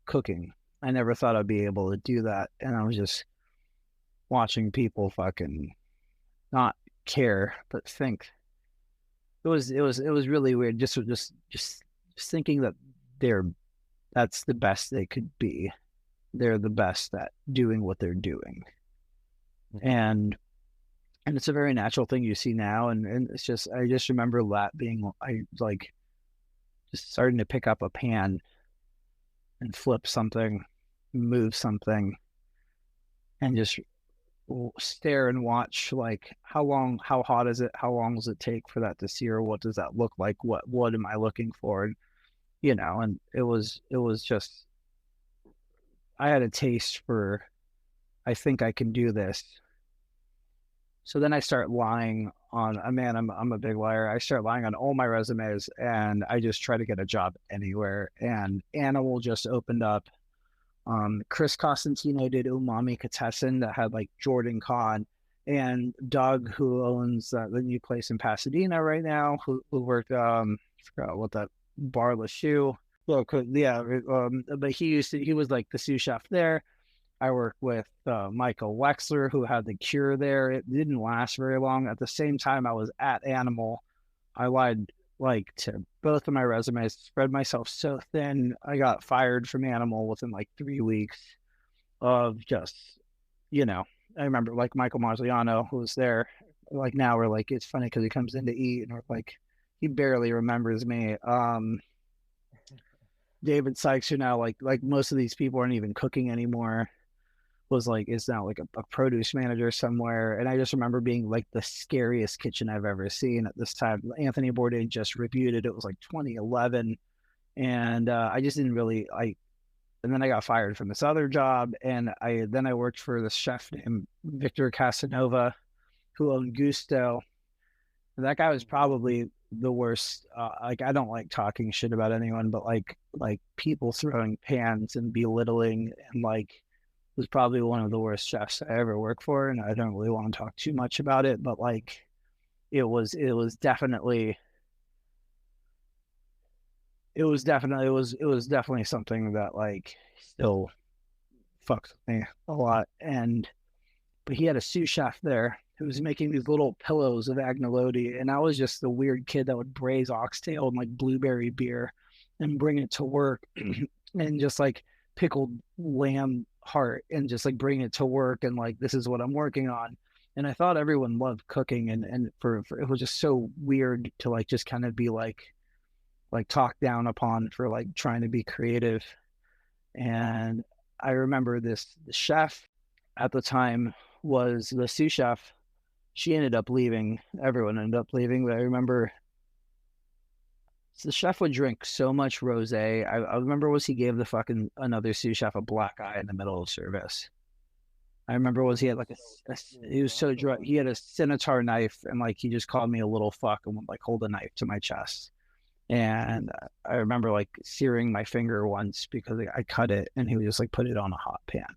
cooking. I never thought I'd be able to do that, and I was just watching people fucking not care but think. It was really weird. Just thinking that that's the best they could be. They're the best at doing what they're doing, and it's a very natural thing you see now. And it's just I just remember that being like just starting to pick up a pan and flip something, move something, and just stare and watch like how hot is it, how long does it take for that to sear, what does that look like, what am I looking for, and and it was just I had a taste for I think I can do this. So then I start lying on I'm a big liar. I start lying on all my resumes, and I just try to get a job anywhere. And Animal just opened up. Chris Costantino did Umami Katessen that had like Jordan Kahn, and Doug, who owns the new place in Pasadena right now, who worked I forgot what that Bar Le Shoe. Well, yeah, but he was like the sous chef there. I worked with Michael Wexler, who had the cure there. It didn't last very long. At the same time, I was at Animal. I lied like to both of my resumes, spread myself so thin. I got fired from Animal within like 3 weeks of just, I remember like Michael Marziano, who was there. Like now we're like, it's funny because he comes in to eat and we're like, he barely remembers me. David Sykes, who now like most of these people aren't even cooking anymore, was like is now like a produce manager somewhere. And I just remember being like the scariest kitchen I've ever seen at this time. Anthony Bourdain just reviewed it. It was like 2011. And I just didn't really like, and then I got fired from this other job. And I worked for this chef named Victor Casanova, who owned Gusto. And that guy was probably the worst. Like I don't like talking shit about anyone, but like people throwing pans and belittling and like was probably one of the worst chefs I ever worked for. And I don't really want to talk too much about it, but like it was definitely something that like still fucks with me a lot. But he had a sous chef there who was making these little pillows of agnolotti, and I was just the weird kid that would braise oxtail and like blueberry beer and bring it to work and just like pickled lamb heart and just like bring it to work and like this is what I'm working on. And I thought everyone loved cooking, and for it was just so weird to like just kind of be like talked down upon for like trying to be creative. And I remember the chef at the time was the sous chef. She ended up leaving. Everyone ended up leaving. But I remember the chef would drink so much rosé. I remember he gave the fucking another sous chef a black eye in the middle of service. I remember he had like he was so drunk. He had a scimitar knife and like he just called me a little fuck and would like hold a knife to my chest. And I remember like searing my finger once because I cut it and he would just like put it on a hot pan.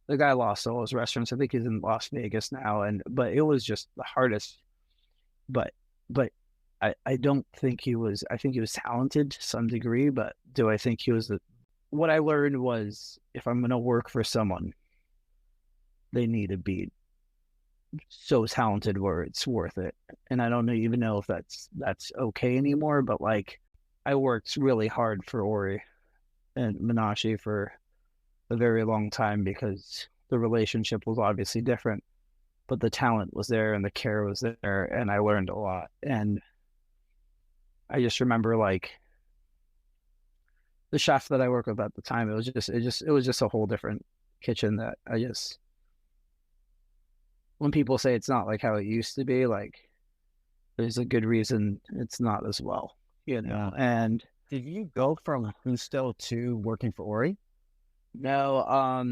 The guy lost all his restaurants. I think he's in Las Vegas now. But it was just the hardest. But I don't think he was. I think he was talented to some degree. But do I think he was what I learned was if I'm going to work for someone, they need to be so talented where it's worth it. And I don't even know if that's okay anymore. But like, I worked really hard for Ori and Menashe for a very long time because the relationship was obviously different, but the talent was there and the care was there, and I learned a lot. And I just remember like the chef that I worked with at the time, it was just a whole different kitchen that when people say it's not like how it used to be, like there's a good reason it's not as well, Yeah. And did you go from Gusto to working for Ori? No,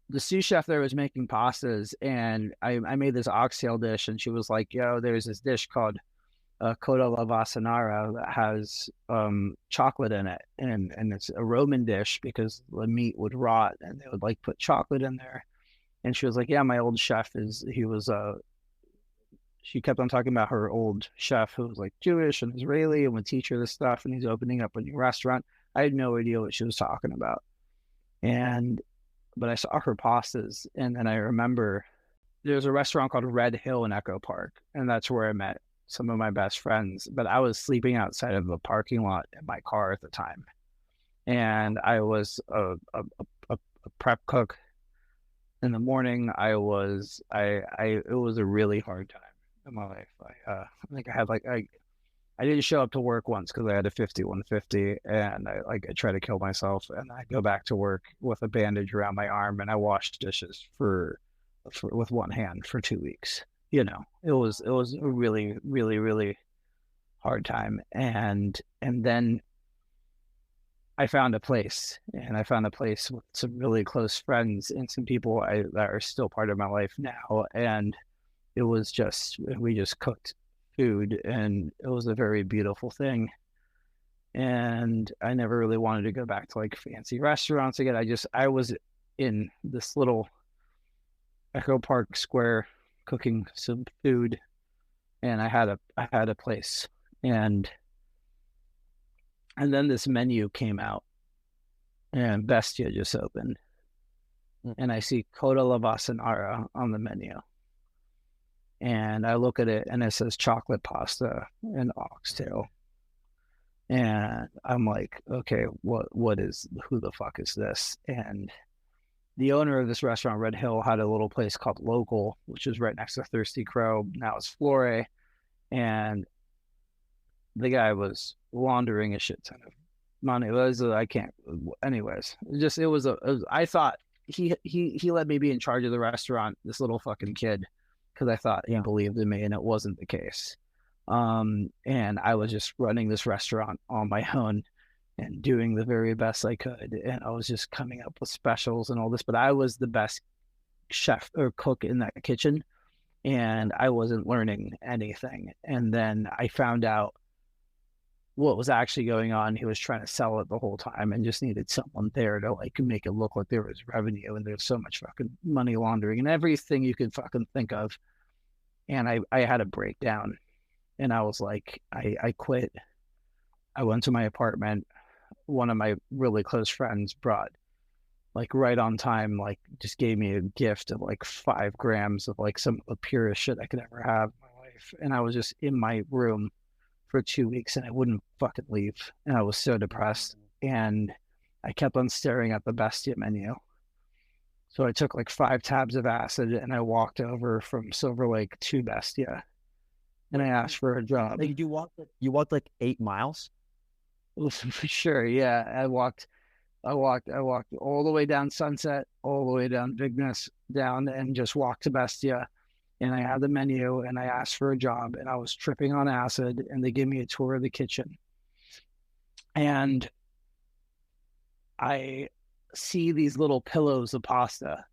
the sous chef there was making pastas, and I made this oxtail dish, and she was like, "Yo, there's this dish called Coda la Vasanara that has chocolate in it, and it's a Roman dish because the meat would rot, and they would like put chocolate in there." And she was like, "Yeah, my old chef She kept on talking about her old chef who was like Jewish and Israeli and would teach her this stuff, and he's opening up a new restaurant. I had no idea what she was talking about. But I saw her pastas, and then I remember there's a restaurant called Red Hill in Echo Park, and that's where I met some of my best friends. But I was sleeping outside of a parking lot in my car at the time, and I was a prep cook. In the morning, it was a really hard time in my life. I think I didn't show up to work once because I had a 5150, and I tried to kill myself, and I go back to work with a bandage around my arm, and I washed dishes for with one hand for 2 weeks. It was a really, really, really hard time, and then I found a place, with some really close friends and some people that are still part of my life now, and we just cooked food, and it was a very beautiful thing. And I never really wanted to go back to like fancy restaurants again. I was in this little Echo Park Square cooking some food, and I had a place, and then this menu came out, and Bestia just opened, and I see Coda La Vasanara on the menu. And I look at it and it says chocolate pasta and oxtail. And I'm like, okay, who the fuck is this? And the owner of this restaurant, Red Hill, had a little place called Local, which is right next to Thirsty Crow. Now it's Flore. And the guy was laundering a shit ton of money. I can't, anyways, I thought he let me be in charge of the restaurant, this little fucking kid, because I thought he believed in me, and it wasn't the case. And I was just running this restaurant on my own and doing the very best I could. And I was just coming up with specials and all this, but I was the best chef or cook in that kitchen, and I wasn't learning anything. And then I found out what was actually going on. He was trying to sell it the whole time and just needed someone there to like make it look like there was revenue, and there's so much fucking money laundering and everything you could fucking think of. And I had a breakdown, and I was like, I quit. I went to my apartment. One of my really close friends brought, like right on time, like just gave me a gift of like 5 grams of like some of the purest shit I could ever have in my life. And I was just in my room for 2 weeks and I wouldn't fucking leave. And I was so depressed. And I kept on staring at the Bestia menu. So I took like 5 tabs of acid and I walked over from Silver Lake to Bestia. And I asked for a job. You walked like 8 miles? For sure, yeah. I walked all the way down Sunset, all the way down Vignes, down, and just walked to Bestia. And I had the menu and I asked for a job, and I was tripping on acid, and they gave me a tour of the kitchen. And I see these little pillows of pasta,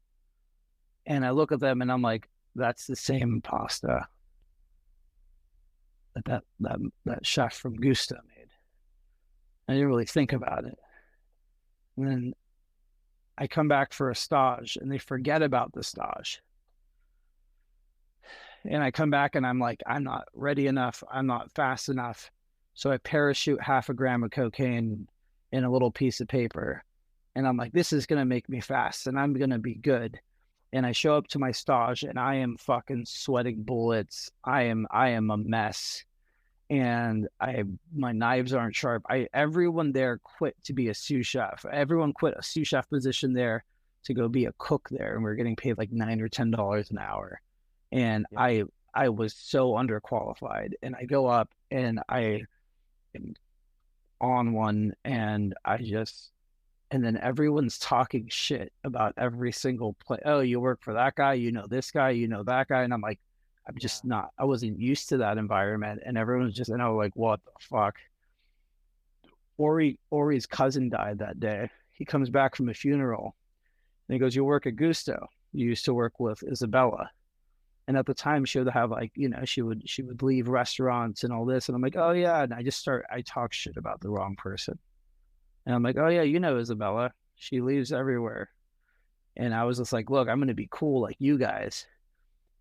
and I look at them and I'm like, that's the same pasta that chef from Gusto made. I didn't really think about it. And then I come back for a stage and they forget about the stage. And I come back and I'm like, I'm not ready enough. I'm not fast enough. So I parachute 0.5 gram of cocaine in a little piece of paper. And I'm like, this is going to make me fast and I'm going to be good. And I show up to my stage and I am fucking sweating bullets. I am a mess. And my knives aren't sharp. Everyone there quit to be a sous chef. Everyone quit a sous chef position there to go be a cook there, and we were getting paid like $9 or $10 an hour. And I was so underqualified. And I go up and I am on one, and and then everyone's talking shit about every single play. Oh, you work for that guy, you know this guy, you know that guy, and I'm like, I'm just not, I wasn't used to that environment. And everyone's just, and I was like, what the fuck? Ori's cousin died that day. He comes back from a funeral and he goes, you work at Gusto. You used to work with Isabella. And at the time she would have like, you know, she would leave restaurants and all this. And I'm like, oh yeah. And I talk shit about the wrong person. And I'm like, oh yeah, you know Isabella. She leaves everywhere. And I was just like, look, I'm going to be cool like you guys.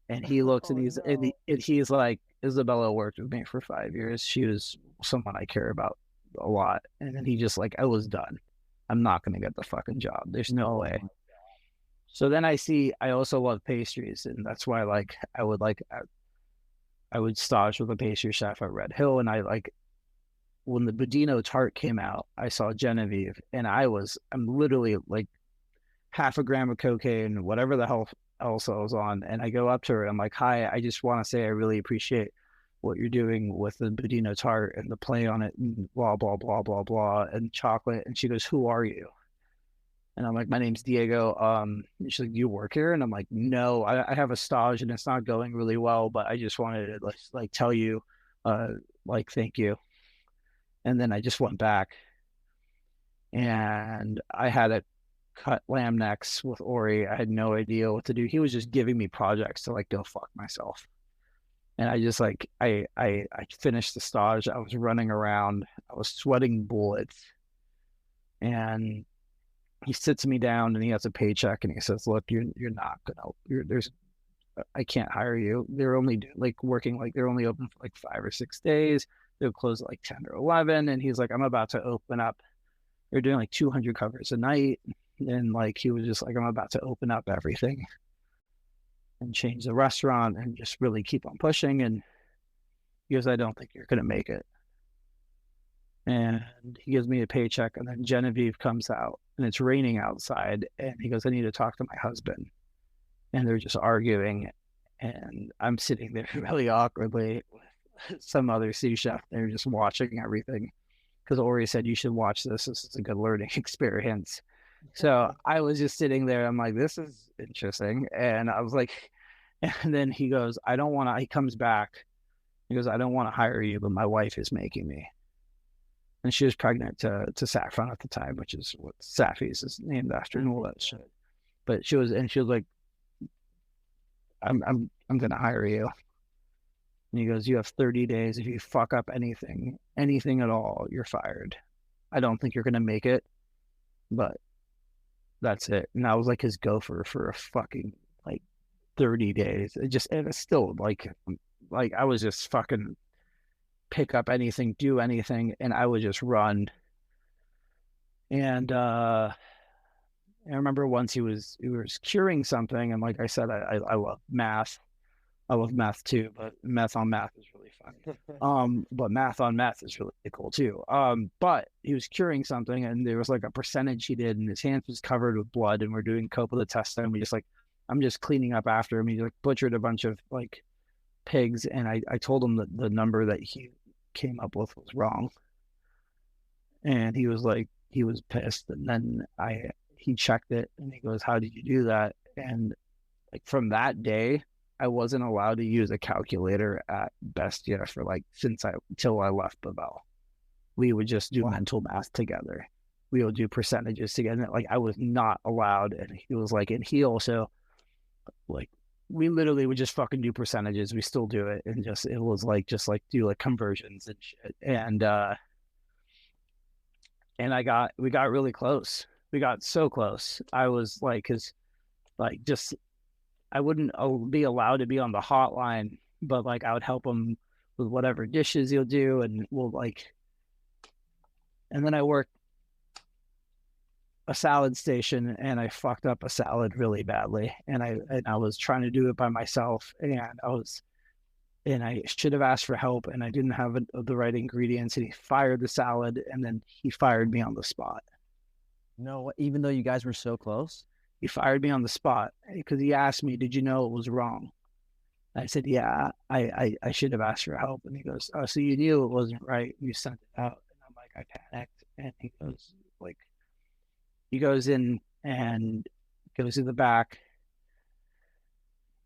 And he looks and he's like, Isabella worked with me for 5 years. She was someone I care about a lot. And then he just like, I was done. I'm not going to get the fucking job. There's no way. So then I also love pastries. And that's why I would stage with a pastry chef at Red Hill. And when the Budino tart came out, I saw Genevieve and I'm literally like 0.5 gram of cocaine, whatever the hell else I was on. And I go up to her. I'm like, hi, I just want to say I really appreciate what you're doing with the Budino tart and the play on it and blah, blah, blah, blah, blah, and chocolate. And she goes, who are you? And I'm like, my name's Diego. And she's like, you work here? And I'm like, no, I have a stage and it's not going really well, but I just wanted to like tell you, thank you. And then I just went back and I had a cut lamb necks with Ori. I had no idea what to do. He was just giving me projects to like go fuck myself. And I just I finished the stage. I was running around. I was sweating bullets. And he sits me down and he has a paycheck and he says, look, you're not gonna, I can't hire you. They're only they're only open for like 5 or 6 days. They'll close at like 10 or 11. And he's like, I'm about to open up we were doing like 200 covers a night. And like, he was just like, I'm about to open up everything and change the restaurant and just really keep on pushing. And he goes, I don't think you're going to make it. And he gives me a paycheck, and then Genevieve comes out, and it's raining outside. And he goes, I need to talk to my husband. And they're just arguing. And I'm sitting there really awkwardly with some other sous chef. They're just watching everything. Because Ori said, you should watch this. This is a good learning experience. So I was just sitting there. I'm like, this is interesting. And I was like, and then he goes, I don't want to, he comes back. He goes, I don't want to hire you, but my wife is making me. And she was pregnant to Saffron at the time, which is what Saffy's is named after and all that shit. But she was like, I'm going to hire you. And he goes, you have 30 days. If you fuck up anything at all, you're fired. I don't think you're going to make it, but that's it. And I was like his gopher for a fucking like 30 days. And it's still like I was just fucking pick up anything, do anything, and I would just run. And I remember once he was curing something, and like I said, I love math. I love math too, but math on math is really fun. But math on math is really cool too. But he was curing something, and there was like a percentage he did, and his hands was covered with blood, and we're doing coppola test, and I'm just cleaning up after him. He like butchered a bunch of like pigs, and I told him that the number that he came up with was wrong, and he was pissed. And then he checked it, and he goes, how did you do that? And like from that day, I wasn't allowed to use a calculator at Bestia for like till I left Bavel. We would just do mental math together. We would do percentages together. Like I was not allowed. And he was like, and he also like, we literally would just fucking do percentages. We still do it. And it was like, just like do like conversions and shit. And we got really close. We got so close. I was like, cause like just, I wouldn't be allowed to be on the hotline, but like I would help him with whatever dishes he'll do, and we'll like. And then I worked a salad station, and I fucked up a salad really badly, and I was trying to do it by myself, and I should have asked for help, and I didn't have the right ingredients, and he fired the salad, and then he fired me on the spot. No, even though you guys were so close. He fired me on the spot because he asked me, did you know it was wrong? I said, yeah, I should have asked for help. And he goes, oh, so you knew it wasn't right. You sent it out. And I'm like, I panicked. And he goes in and goes to the back.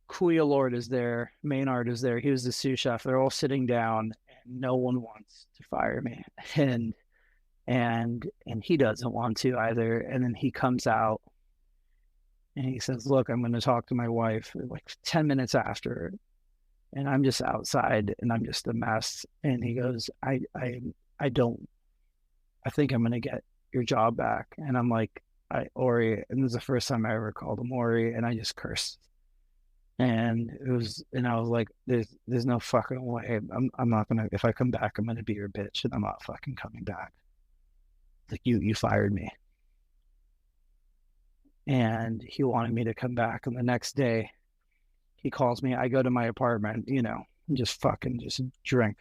Kuya Lord is there. Maynard is there. He was the sous chef. They're all sitting down, and no one wants to fire me. And he doesn't want to either. And then he comes out. And he says, look, I'm going to talk to my wife like 10 minutes after. And I'm just outside, and I'm just a mess. And he goes, I think I'm going to get your job back. And I'm like, Ori, and this is the first time I ever called him Ori, and I just cursed. And I was like, there's no fucking way. I'm not going to, if I come back, I'm going to be your bitch, and I'm not fucking coming back. Like you fired me. And he wanted me to come back. And the next day he calls me. I go to my apartment, just drink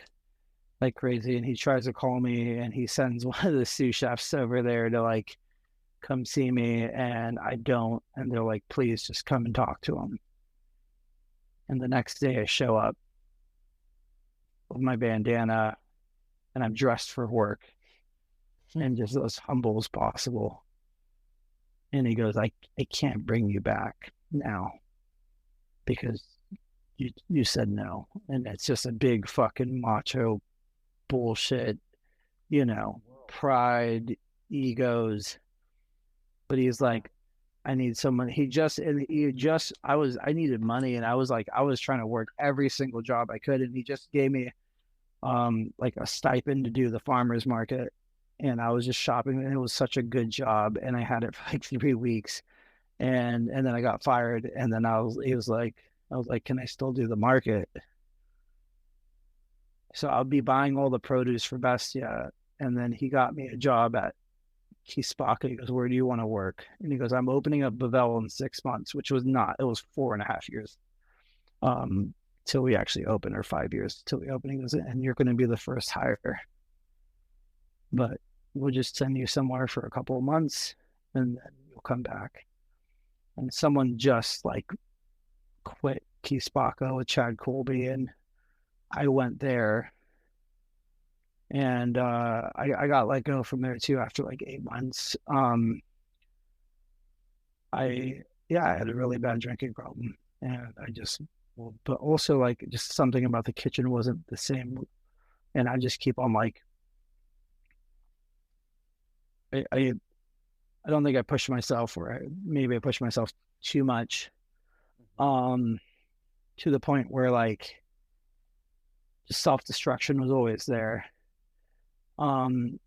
like crazy. And he tries to call me, and he sends one of the sous chefs over there to like come see me. And I don't. And they're like, please just come and talk to him. And the next day I show up with my bandana, and I'm dressed for work and just as humble as possible. And he goes, I can't bring you back now because you said no. And it's just a big fucking macho bullshit, pride, egos. But he's like, I need someone. I needed money, and I was trying to work every single job I could. And he just gave me like a stipend to do the farmer's market. And I was just shopping, and it was such a good job. And I had it for like 3 weeks, and then I got fired. And then I was like, can I still do the market? So I'll be buying all the produce for Bestia. And then he got me a job at Kispaka. He goes, where do you want to work? And he goes, I'm opening up Bavel in 6 months, which was not, it was 4.5 years. Till we actually open, or 5 years till we open. He goes, and you're going to be the first hire, but we'll just send you somewhere for a couple of months and then you'll come back. And someone just like quit Kispaka with Chad Colby, and I went there, and I got let go from there too after like 8 months. I had a really bad drinking problem, and but also like just something about the kitchen wasn't the same, and I just keep on like I don't think I pushed myself, or maybe I pushed myself too much, to the point where like just self-destruction was always there. And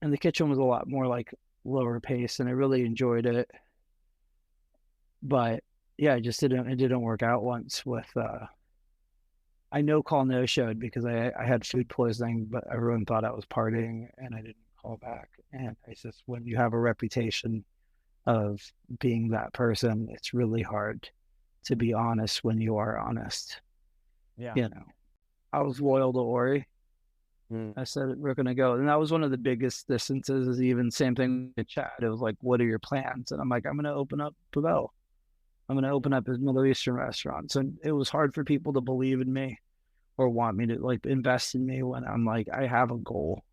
the kitchen was a lot more like lower pace, and I really enjoyed it. But yeah, it didn't work out once with I no showed because I had food poisoning, but everyone thought I was partying and I didn't call back. And it's just, when you have a reputation of being that person, it's really hard to be honest when you are honest. Yeah. You know, I was loyal to Ori. I said, we're going to go. And that was one of the biggest distances, is even same thing with Chad. It was like, what are your plans? And I'm like, I'm going to open up Pavel. I'm going to open up his Middle Eastern restaurants. And it was hard for people to believe in me or want me to like invest in me when I'm like, I have a goal.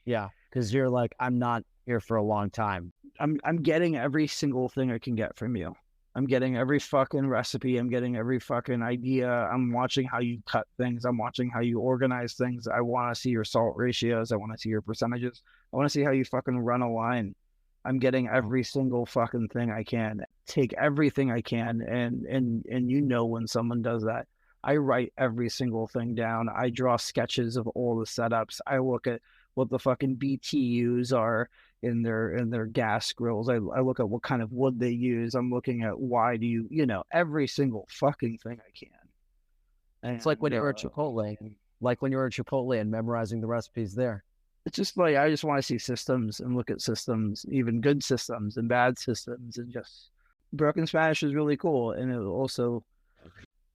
Yeah. Cause you're like, I'm not here for a long time. I'm getting every single thing I can get from you. I'm getting every fucking recipe. I'm getting every fucking idea. I'm watching how you cut things. I'm watching how you organize things. I want to see your salt ratios. I want to see your percentages. I want to see how you fucking run a line. I'm getting every single fucking thing I can. Take everything I can. And you know, when someone does that, I write every single thing down. I draw sketches of all the setups. I look at what the fucking BTUs are in their gas grills. I look at what kind of wood they use. I'm looking at why do you know, every single fucking thing I can. And it's like when you were at Chipotle, and memorizing the recipes there. It's just like, I just want to see systems and look at systems, even good systems and bad systems, and just broken Spanish is really cool. And it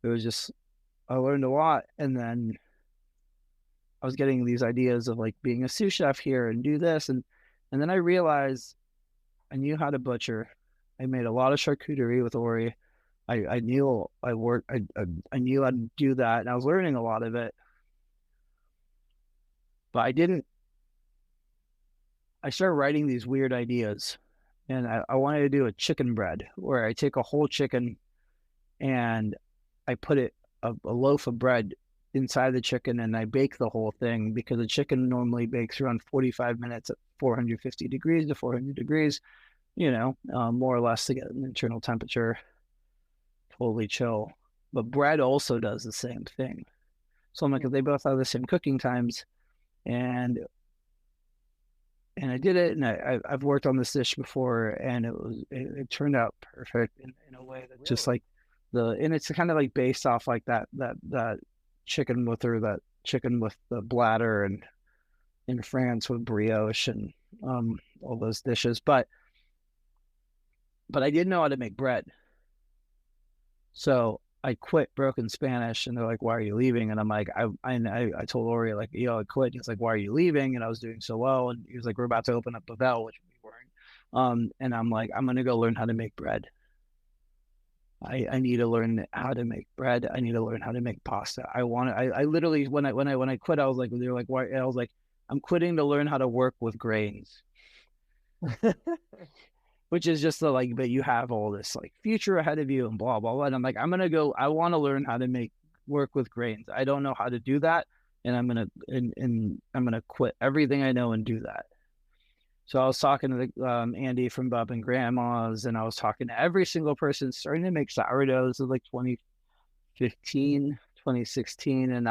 was just, I learned a lot. And then I was getting these ideas of like being a sous chef here and do this. And then I realized I knew how to butcher. I made a lot of charcuterie with Ori. I knew I knew how to do that, and I was learning a lot of it. But I started writing these weird ideas, and I wanted to do a chicken bread where I take a whole chicken and I put a loaf of bread inside the chicken, and I bake the whole thing, because the chicken normally bakes around 45 minutes at 450 degrees to 400 degrees, more or less, to get an internal temperature totally chill. But bread also does the same thing. So I'm like, if they both have the same cooking times, and I did it, and I've worked on this dish before, and it turned out perfect in a way that just like and it's kind of like based off like that chicken with the bladder, and in France with brioche and all those dishes, but I didn't know how to make bread. So I quit Broken Spanish, and they're like, why are you leaving? And I'm like, I told Ori, like, I quit. And he's like, why are you leaving? And I was doing so well. And he was like, we're about to open up Bavel, which we weren't. And I'm like, I'm going to go learn how to make bread. I need to learn how to make bread. I need to learn how to make pasta. I literally, when I quit, I was like, they were like, why? I was like, I'm quitting to learn how to work with grains. Which is just but you have all this like future ahead of you and blah, blah, blah. And I'm like, I want to learn how to work with grains. I don't know how to do that. And I'm going to quit everything I know and do that. So I was talking to Andy from Bub and Grandma's, and I was talking to every single person starting to make sourdoughs of like 2015, 2016. And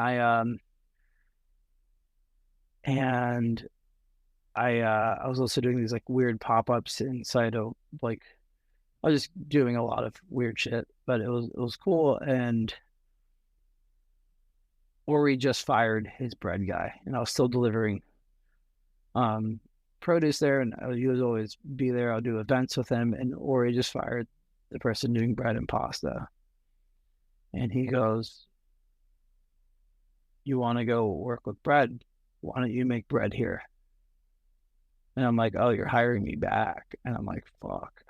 I was also doing these like weird pop-ups inside of like, I was just doing a lot of weird shit, but it was cool. And Ori just fired his bread guy, and I was still delivering produce there, and he was always be there. I'll do events with him, and Ori just fired the person doing bread and pasta, and he goes, "You want to go work with bread? Why don't you make bread here?" And I'm like, "Oh, you're hiring me back?" And I'm like, "Fuck."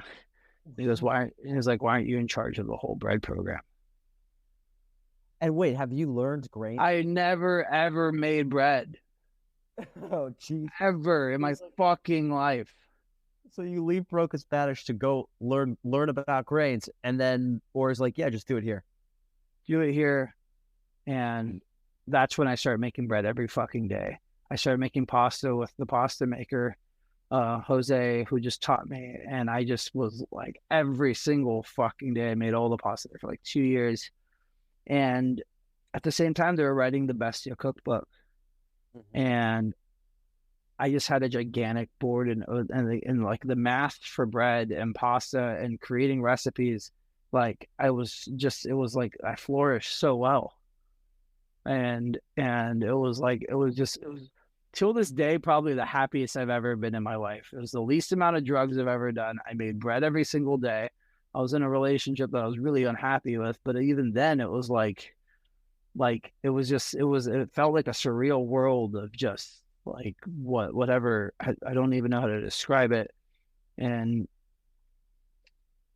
He goes, "Why?" And he's like, "Why aren't you in charge of the whole bread program?" And wait, have you learned grain? I never ever made bread. Oh, geez. Ever in my fucking life. So you leave broken Spanish to go learn about grains, and then Ori's like, "Yeah, just do it here." Do it here. And that's when I started making bread every fucking day. I started making pasta with the pasta maker, Jose, who just taught me. And I just was like, every single fucking day, I made all the pasta there for like 2 years. And at the same time, they were writing the Bestia cookbook. And I just had a gigantic board and like the math for bread and pasta and creating recipes. Like it was like I flourished so well. And it was till this day probably the happiest I've ever been in my life. It was the least amount of drugs I've ever done. I made bread every single day. I was in a relationship that I was really unhappy with, but even then it was like it felt like a surreal world of just like whatever. I don't even know how to describe it. And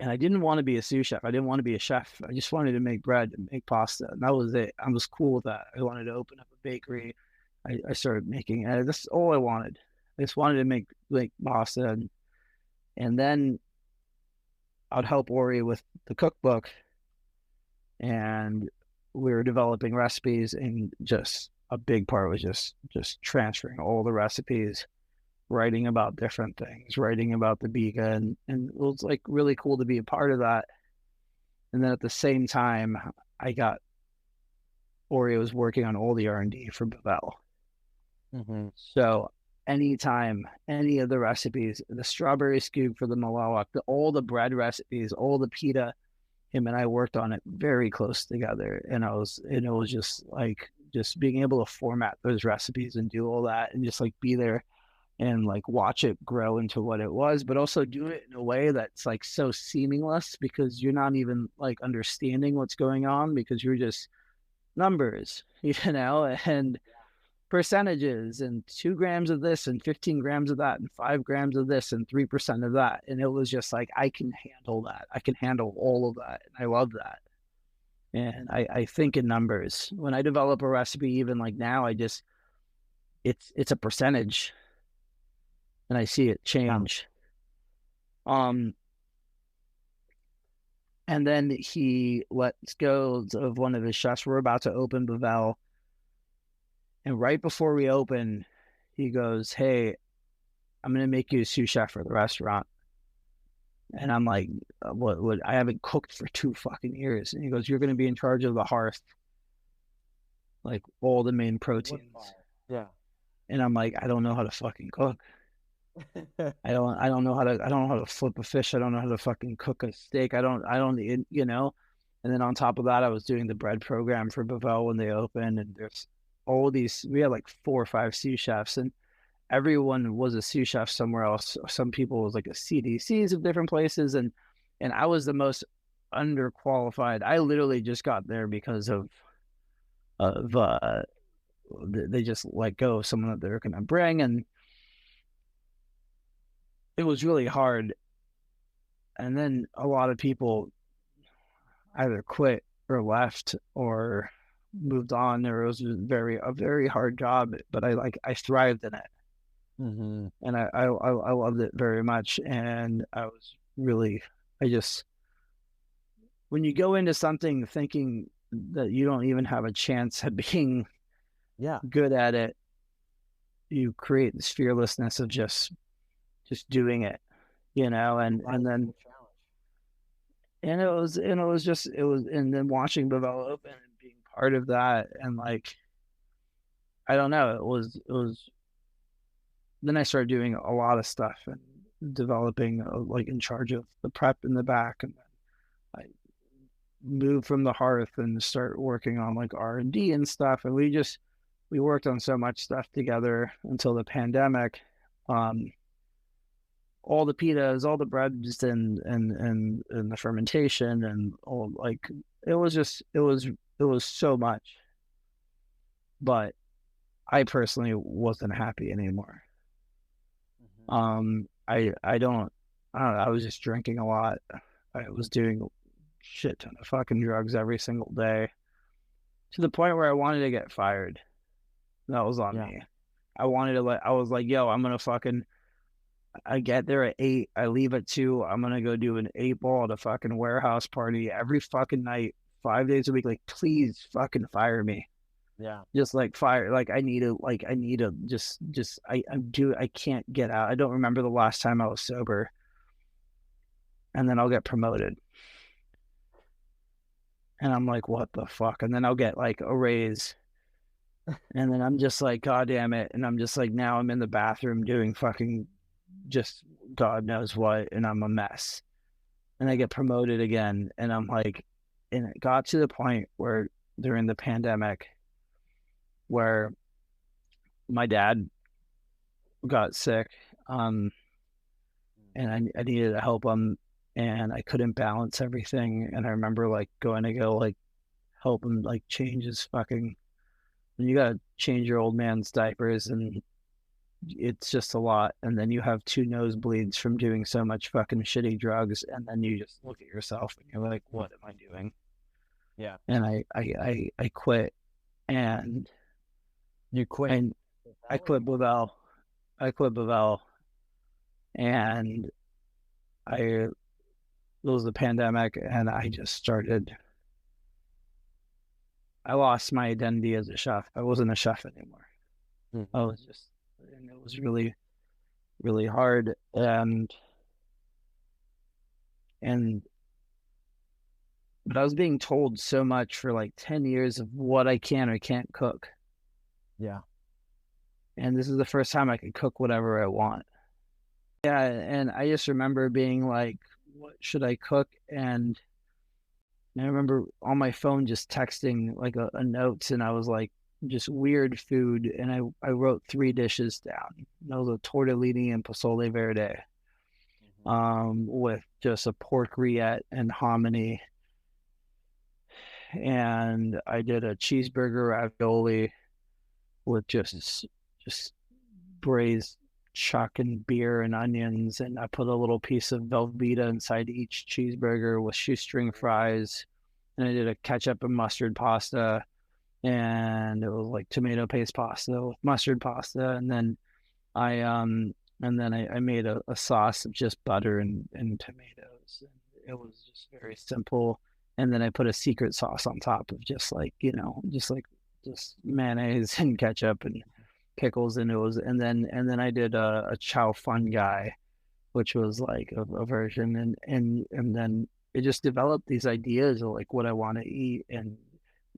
I didn't want to be a sous chef. I didn't want to be a chef. I just wanted to make bread and make pasta. And that was it. I was cool with that. I wanted to open up a bakery. I started making, that's all I wanted. I just wanted to make pasta. And then I'd help Ori with the cookbook. And we were developing recipes, and just a big part was just transferring all the recipes, writing about different things, writing about the biga, and it was like really cool to be a part of that. And then at the same time, Ori was working on all the R&D for Bavel. So anytime, any of the recipes, the strawberry scoop for the malawak, all the bread recipes, all the pita, him and I worked on it very close together. And it was just like, just being able to format those recipes and do all that and just like be there and like watch it grow into what it was, but also do it in a way that's like so seamless because you're not even like understanding what's going on because you're just numbers, and percentages and 2 grams of this and 15 grams of that and 5 grams of this and 3% of that. And it was just like, I can handle that. I can handle all of that. And I love that. And I think in numbers. When I develop a recipe, even like now, it's a percentage. And I see it change. And then he lets go of one of his chefs. We're about to open Bavel. And right before we open, he goes, "Hey, I'm going to make you a sous chef for the restaurant." And I'm like, what? I haven't cooked for 2 fucking years. And he goes, "You're going to be in charge of the hearth. Like all the main proteins." Yeah. And I'm like, I don't know how to fucking cook. I don't know how to flip a fish. I don't know how to fucking cook a steak. I don't, And then on top of that, I was doing the bread program for Bavel when they opened, and there's all these, we had like 4 or 5 sous chefs, and everyone was a sous chef somewhere else. Some people was like a CDCs of different places, and I was the most underqualified. I literally just got there because of they just let go of someone that they're going to bring, and it was really hard. And then a lot of people either quit or left or moved on, or it was a very hard job, but I thrived in it. And I loved it very much. And I was really, when you go into something thinking that you don't even have a chance at being good at it, you create this fearlessness of just doing it, and then and then watching Bavel open and being part of that, and like, I don't know, it was then I started doing a lot of stuff and developing, like in charge of the prep in the back, and then I moved from the hearth and start working on like R&D and stuff, and we worked on so much stuff together until the pandemic. all the pitas, all the breads, and the fermentation, and all, like, it was so much. But I personally wasn't happy anymore. I don't know. I was just drinking a lot. I was doing shit ton of fucking drugs every single day, to the point where I wanted to get fired. That was on me. I was like, yo, I'm gonna fucking, I get there at 8, I leave at 2, I'm gonna go do an 8-ball at a fucking warehouse party every fucking night, 5 days a week. Like, please fucking fire me. Yeah. Just like fire, like I need to just I can't get out. I don't remember the last time I was sober. And then I'll get promoted. And I'm like, what the fuck? And then I'll get like a raise. And then I'm just like, God damn it. And I'm just like, now I'm in the bathroom doing fucking just God knows what, and I'm a mess. And I get promoted again. And I'm like, and it got to the point where during the pandemic where my dad got sick, and I needed to help him, and I couldn't balance everything. And I remember like going to go like help him like change his fucking, and you gotta change your old man's diapers, and it's just a lot. And then you have 2 nosebleeds from doing so much fucking shitty drugs, and then you just look at yourself and you're like, what am I doing? Yeah. And I quit. And You quit? And I quit Blavel. And it was the pandemic, and I just started, I lost my identity as a chef. I wasn't a chef anymore. I was just, and it was really, really hard. And but I was being told so much for like 10 years of what I can or can't cook. Yeah. And this is the first time I could cook whatever I want. Yeah, and I just remember being like, what should I cook? And I remember on my phone just texting like a notes, and I was like, just weird food. And I wrote 3 dishes down. That was a tortellini and pozole verde, with just a pork rillette and hominy. And I did a cheeseburger ravioli with just braised chuck and beer and onions, and I put a little piece of Velveeta inside each cheeseburger with shoestring fries. And I did a ketchup and mustard pasta, and it was like tomato paste pasta with mustard pasta. And then I made a sauce of just butter and tomatoes, and it was just very simple. And then I put a secret sauce on top of just mayonnaise and ketchup and pickles. And then I did a chow fun guy, which was like a version. And then it just developed these ideas of like what I want to eat. And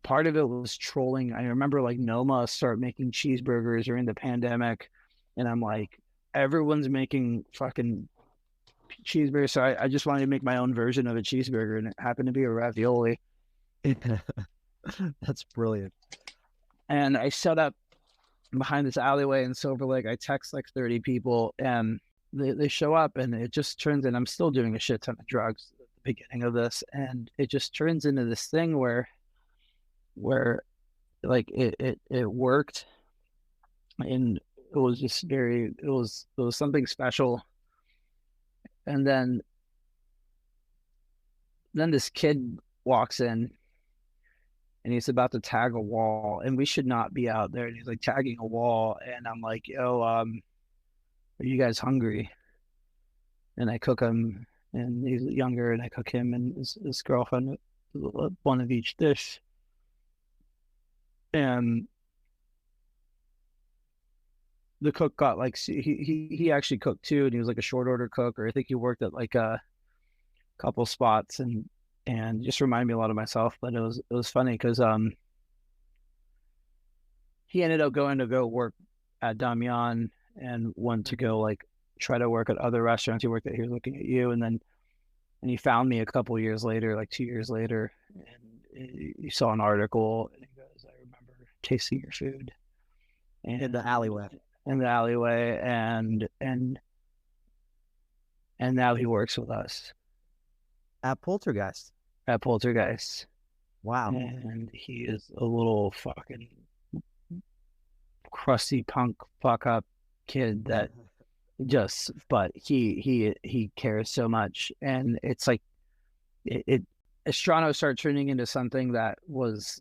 part of it was trolling. I remember like Noma start making cheeseburgers during the pandemic, and I'm like, everyone's making fucking cheeseburger, so I just wanted to make my own version of a cheeseburger, and it happened to be a ravioli. That's brilliant. And I set up behind this alleyway in Silver Lake. I text like 30 people, and they show up, and it just turns in, I'm still doing a shit ton of drugs at the beginning of this, and it just turns into this thing where like it worked, and it was just it was something special. And then this kid walks in, and he's about to tag a wall, and we should not be out there. And he's like tagging a wall, and I'm like, yo, are you guys hungry? And I cook him, and he's younger, and I cook him and his girlfriend one of each dish. And the cook got like, he actually cooked too, and he was like a short order cook, or I think he worked at like a couple spots, and just reminded me a lot of myself. But it was funny because he ended up going to go work at Damian, and went to go like try to work at other restaurants. He worked at Here's Looking at You, and he found me a couple years later, like 2 years later, and he saw an article, and he goes, I remember tasting your food in the alleyway. And and now he works with us At Poltergeist. at Poltergeist. Wow. And he is a little fucking crusty punk fuck up kid that but he cares so much, and it's like it Estrano started turning into something that was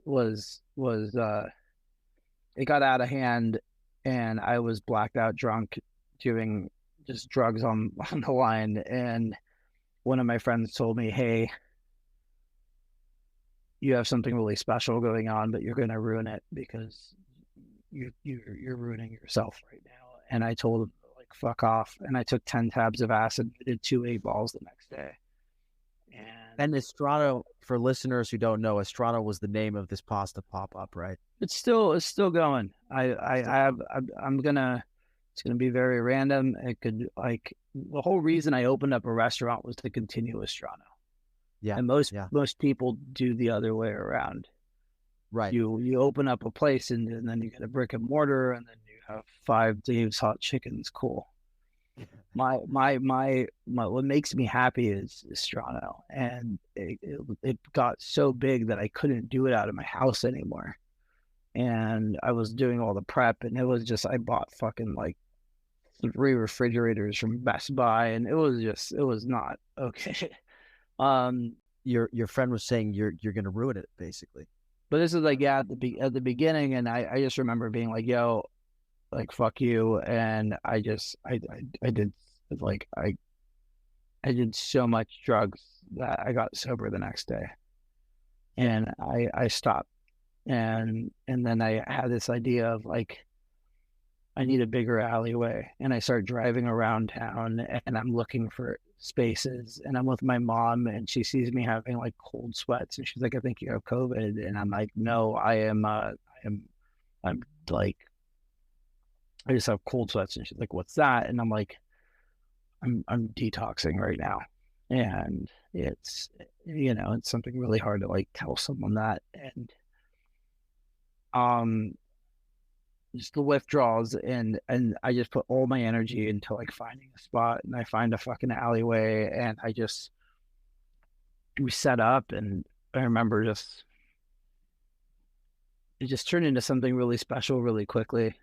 it got out of hand, and I was blacked out drunk doing just drugs on the line, and one of my friends told me, hey, you have something really special going on, but you're going to ruin it because you're ruining yourself right now. And I told him, like, fuck off. And I took 10 tabs of acid. I did 2 8-balls the next day. And Estrano, for listeners who don't know, Estrano was the name of this pasta pop-up, right? It's still going. It's gonna be very random. It could, like, the whole reason I opened up a restaurant was to continue Estrano. Yeah. And most people do the other way around. Right. You open up a place and then you get a brick and mortar, and then you have 5 Dave's Hot Chickens. Cool. My what makes me happy is Estrano, and it got so big that I couldn't do it out of my house anymore, and I was doing all the prep, and it was just, I bought fucking like 3 refrigerators from Best Buy, and it was not okay. Your friend was saying you're gonna ruin it, basically. But this is like, yeah, at the beginning, and I just remember being like, yo, like, fuck you, and I did like I did so much drugs that I got sober the next day, and I stopped, and then I had this idea of, like, I need a bigger alleyway, and I start driving around town, and I'm looking for spaces, and I'm with my mom, and she sees me having like cold sweats, and she's like, I think you have COVID, and I'm like, no, I'm like, I just have cold sweats, and she's like, what's that? And I'm like, I'm detoxing right now, and it's it's something really hard to like tell someone that, and just the withdrawals, and I just put all my energy into like finding a spot, and I find a fucking alleyway, and we set up, and I remember it just turned into something really special really quickly,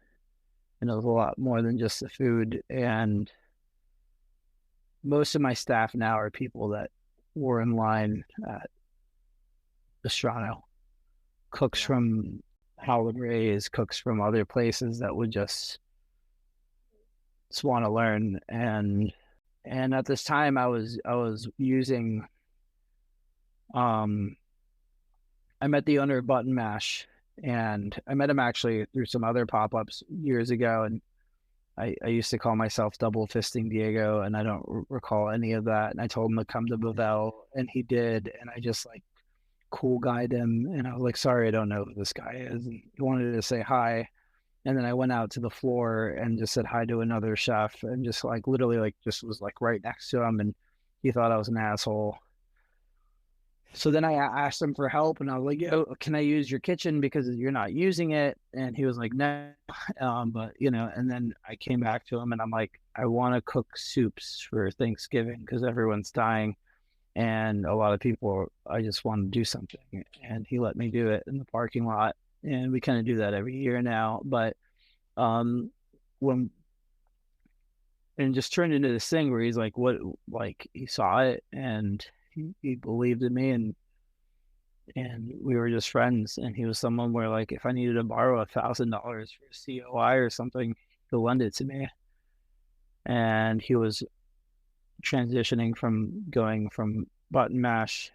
and it was a lot more than just the food. And most of my staff now are people that were in line at Estrano, cooks from Howland Ray's, cooks from other places that would just want to learn. And at this time I was using, I met the owner of Button Mash, and I met him actually through some other pop-ups years ago, and I used to call myself Double Fisting Diego, and I don't recall any of that. And I told him to come to Bavel, and he did, and I just like cool guyed him, and I was like, sorry, I don't know who this guy is. And he wanted to say hi, and then I went out to the floor and just said hi to another chef, and just like literally like just was like right next to him, and he thought I was an asshole. So then I asked him for help, and I was like, yo, can I use your kitchen because you're not using it? And he was like, no. But and then I came back to him, and I'm like, I want to cook soups for Thanksgiving because everyone's dying, and a lot of people, I just want to do something. And he let me do it in the parking lot, and we kind of do that every year now. But and just turned into this thing where he's like, what, like, he saw it, and he believed in me, and we were just friends. And he was someone where, like, if I needed to borrow $1,000 for a COI or something, he'll lend it to me. And he was transitioning from going from Button Mash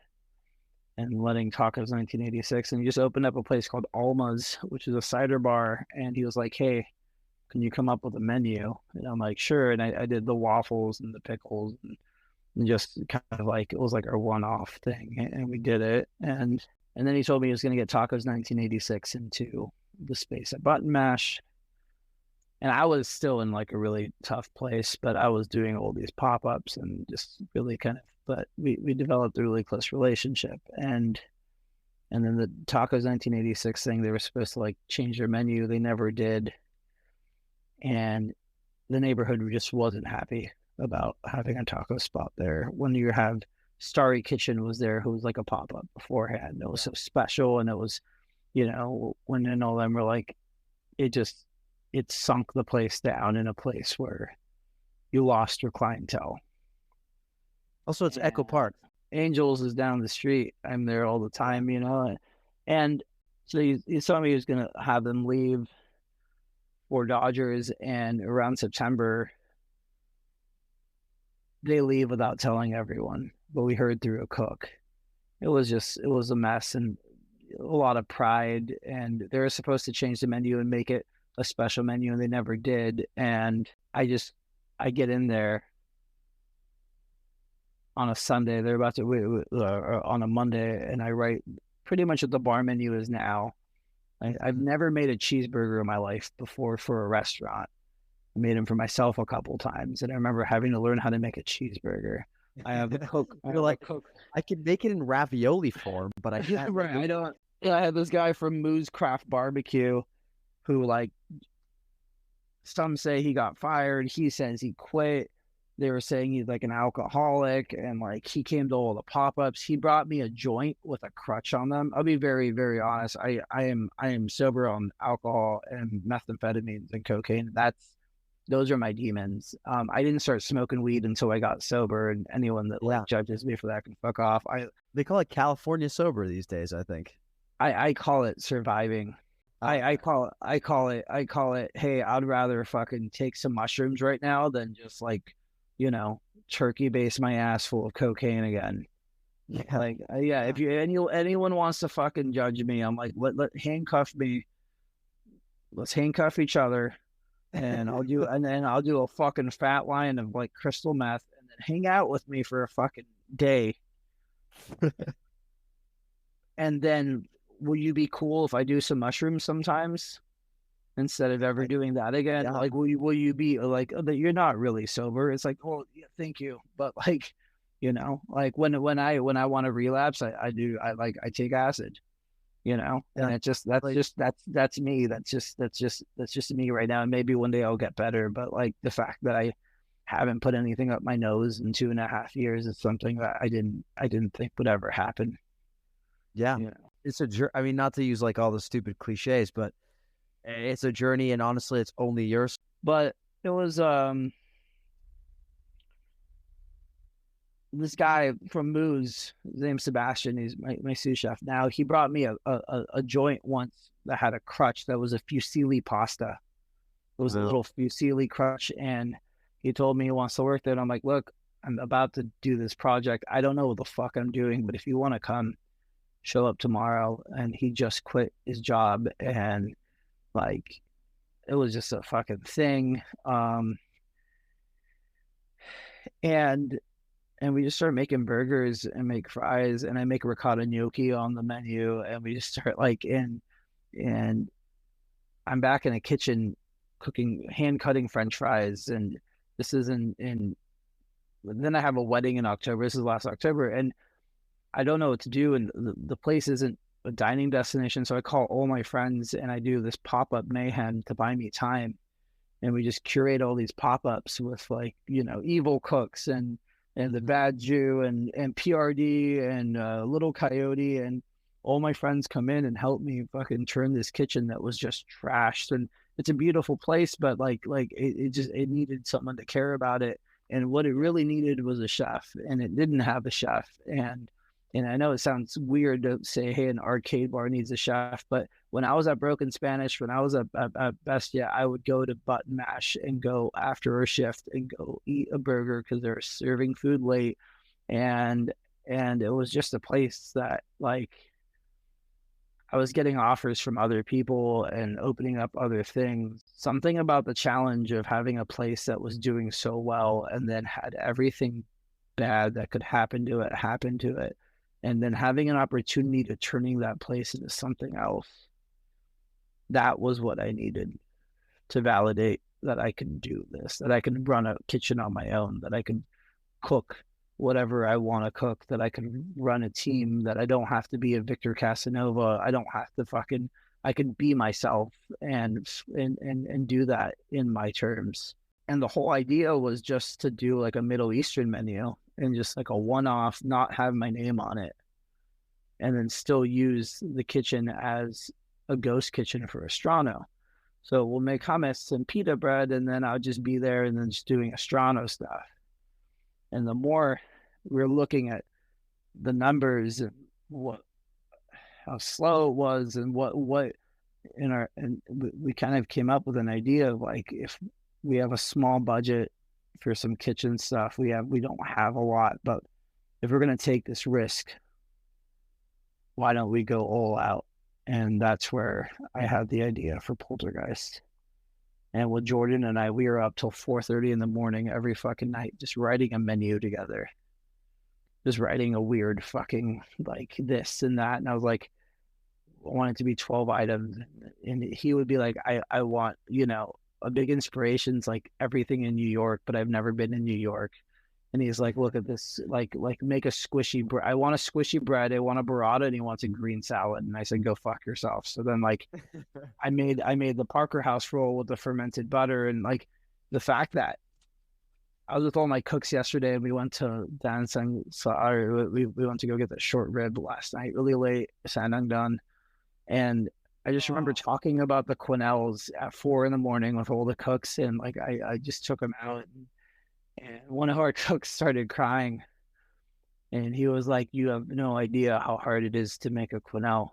and letting Tacos 1986, and he just opened up a place called Alma's, which is a cider bar. And he was like, hey, can you come up with a menu? And I'm like, sure. And I did the waffles and the pickles, and just kind of like, it was like our one-off thing, and we did it. And then he told me he was going to get Tacos 1986 into the space at Button Mash, and I was still in like a really tough place, but I was doing all these pop-ups and just really but we developed a really close relationship. And then the Tacos 1986 thing, they were supposed to like change their menu, they never did, and the neighborhood just wasn't happy. about having a taco spot there. When you have Starry Kitchen was there, who was like a pop-up beforehand. It was so special, and it was, when and all them were like, it sunk the place down in a place where you lost your clientele. Also, it's Echo Park. Angels is down the street. I'm there all the time, and so you saw me was gonna have them leave for Dodgers, and around September they leave without telling everyone. But we heard through a cook. It was a mess and a lot of pride. And they were supposed to change the menu and make it a special menu, and they never did. And I get in there on a Sunday. They're about to on a Monday, and I write pretty much what the bar menu is now. I've never made a cheeseburger in my life before for a restaurant. I made them for myself a couple times, and I remember having to learn how to make a cheeseburger. I have a cook. You're like, I can make it in ravioli form, but I can't. Right. I don't. Yeah, I had this guy from Moo's Craft Barbecue, who, like, some say he got fired. He says he quit. They were saying he's like an alcoholic, and like he came to all the pop-ups. He brought me a joint with a crutch on them. I'll be very, very honest. I am sober on alcohol and methamphetamines and cocaine. Those are my demons. I didn't start smoking weed until I got sober, and anyone that judges me for that can fuck off. They call it California sober these days, I think. I call it surviving. I call it, hey, I'd rather fucking take some mushrooms right now than just like, turkey base my ass full of cocaine again. Yeah. Like, if anyone wants to fucking judge me, I'm like, let handcuff me. Let's handcuff each other, and I'll do a fucking fat line of like crystal meth, and then hang out with me for a fucking day. And then, will you be cool if I do some mushrooms sometimes instead of ever doing that again? Yeah. Like, will you be like, that you're not really sober? It's like, oh, yeah, thank you. But like, like when I want to relapse, I take acid, and it's just, that's me. That's just me right now. And maybe one day I'll get better. But like the fact that I haven't put anything up my nose in 2.5 years is something that I didn't think would ever happen. Yeah. It's I mean, not to use like all the stupid cliches, but it's a journey, and honestly, it's only yours. But it was this guy from Moo's, his name's Sebastian. He's my sous chef now. He brought me a joint once that had a crutch that was a fusilli pasta. It was a little fusilli crutch, and he told me he wants to work there. And I'm like, look, I'm about to do this project. I don't know what the fuck I'm doing, but if you want to come, show up tomorrow. And he just quit his job, and like it was just a fucking thing. And we just started making burgers and make fries, and I make ricotta gnocchi on the menu, and we just start like and I'm back in the kitchen hand cutting French fries, and this is in then I have a wedding in October. This is last October, and I don't know what to do, and the place isn't a dining destination. So I call all my friends, and I do this pop-up mayhem to buy me time. And we just curate all these pop-ups with like, evil cooks and the bad Jew and PRD and Little Coyote, and all my friends come in and help me fucking turn this kitchen that was just trashed. And it's a beautiful place, but like it needed someone to care about it. And what it really needed was a chef, and it didn't have a chef. And I know it sounds weird to say, hey, an arcade bar needs a chef, but when I was at Broken Spanish, when I was at Bestia, I would go to Button Mash and go after a shift and go eat a burger because they're serving food late. And it was just a place that, like, I was getting offers from other people and opening up other things. Something about the challenge of having a place that was doing so well and then had everything bad that could happen to it. And then having an opportunity to turning that place into something else. That was what I needed to validate that I can do this, that I can run a kitchen on my own, that I can cook whatever I want to cook, that I can run a team, that I don't have to be a Victor Casanova. I don't have to I can be myself and do that in my terms. And the whole idea was just to do like a Middle Eastern menu and just like a one-off, not have my name on it, and then still use the kitchen as a ghost kitchen for Astrano. So we'll make hummus and pita bread, and then I'll just be there and then just doing Astrano stuff. And the more we're looking at the numbers and how slow it was, and what and we kind of came up with an idea of like, if we have a small budget for some kitchen stuff, we don't have a lot, but if we're going to take this risk, why don't we go all out? And that's where I had the idea for Poltergeist. And with Jordan and I, we were up till 4:30 in the morning every fucking night, just writing a menu together, just writing a weird fucking like this and that. And I was like, I want it to be 12 items. And he would be like, I want, a big inspiration's like everything in New York, but I've never been in New York. And he's like, look at this, like make a squishy bread. I want a squishy bread. I want a burrata, and he wants a green salad. And I said, go fuck yourself. So then like I made the Parker House roll with the fermented butter. And like the fact that I was with all my cooks yesterday, and we went to dancing. So we went to go get the short rib last night, really late, Sanang done. And I just remember talking about the quenelles at 4 a.m. with all the cooks. And like, I just took them out, and one of our cooks started crying, and he was like, you have no idea how hard it is to make a quenelle.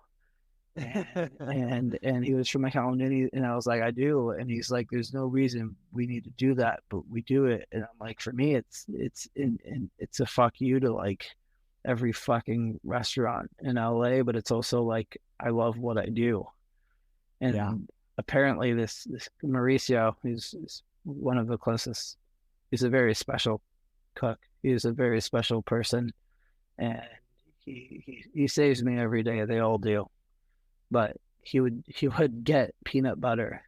And he was from my Hallucinogens, and I was like, I do. And he's like, there's no reason we need to do that, but we do it. And I'm like, for me, it's a fuck you to like every fucking restaurant in LA, but it's also like, I love what I do. And apparently this Mauricio, he's one of the closest, he's a very special cook. He's a very special person, and he saves me every day. They all do. But he would get peanut butter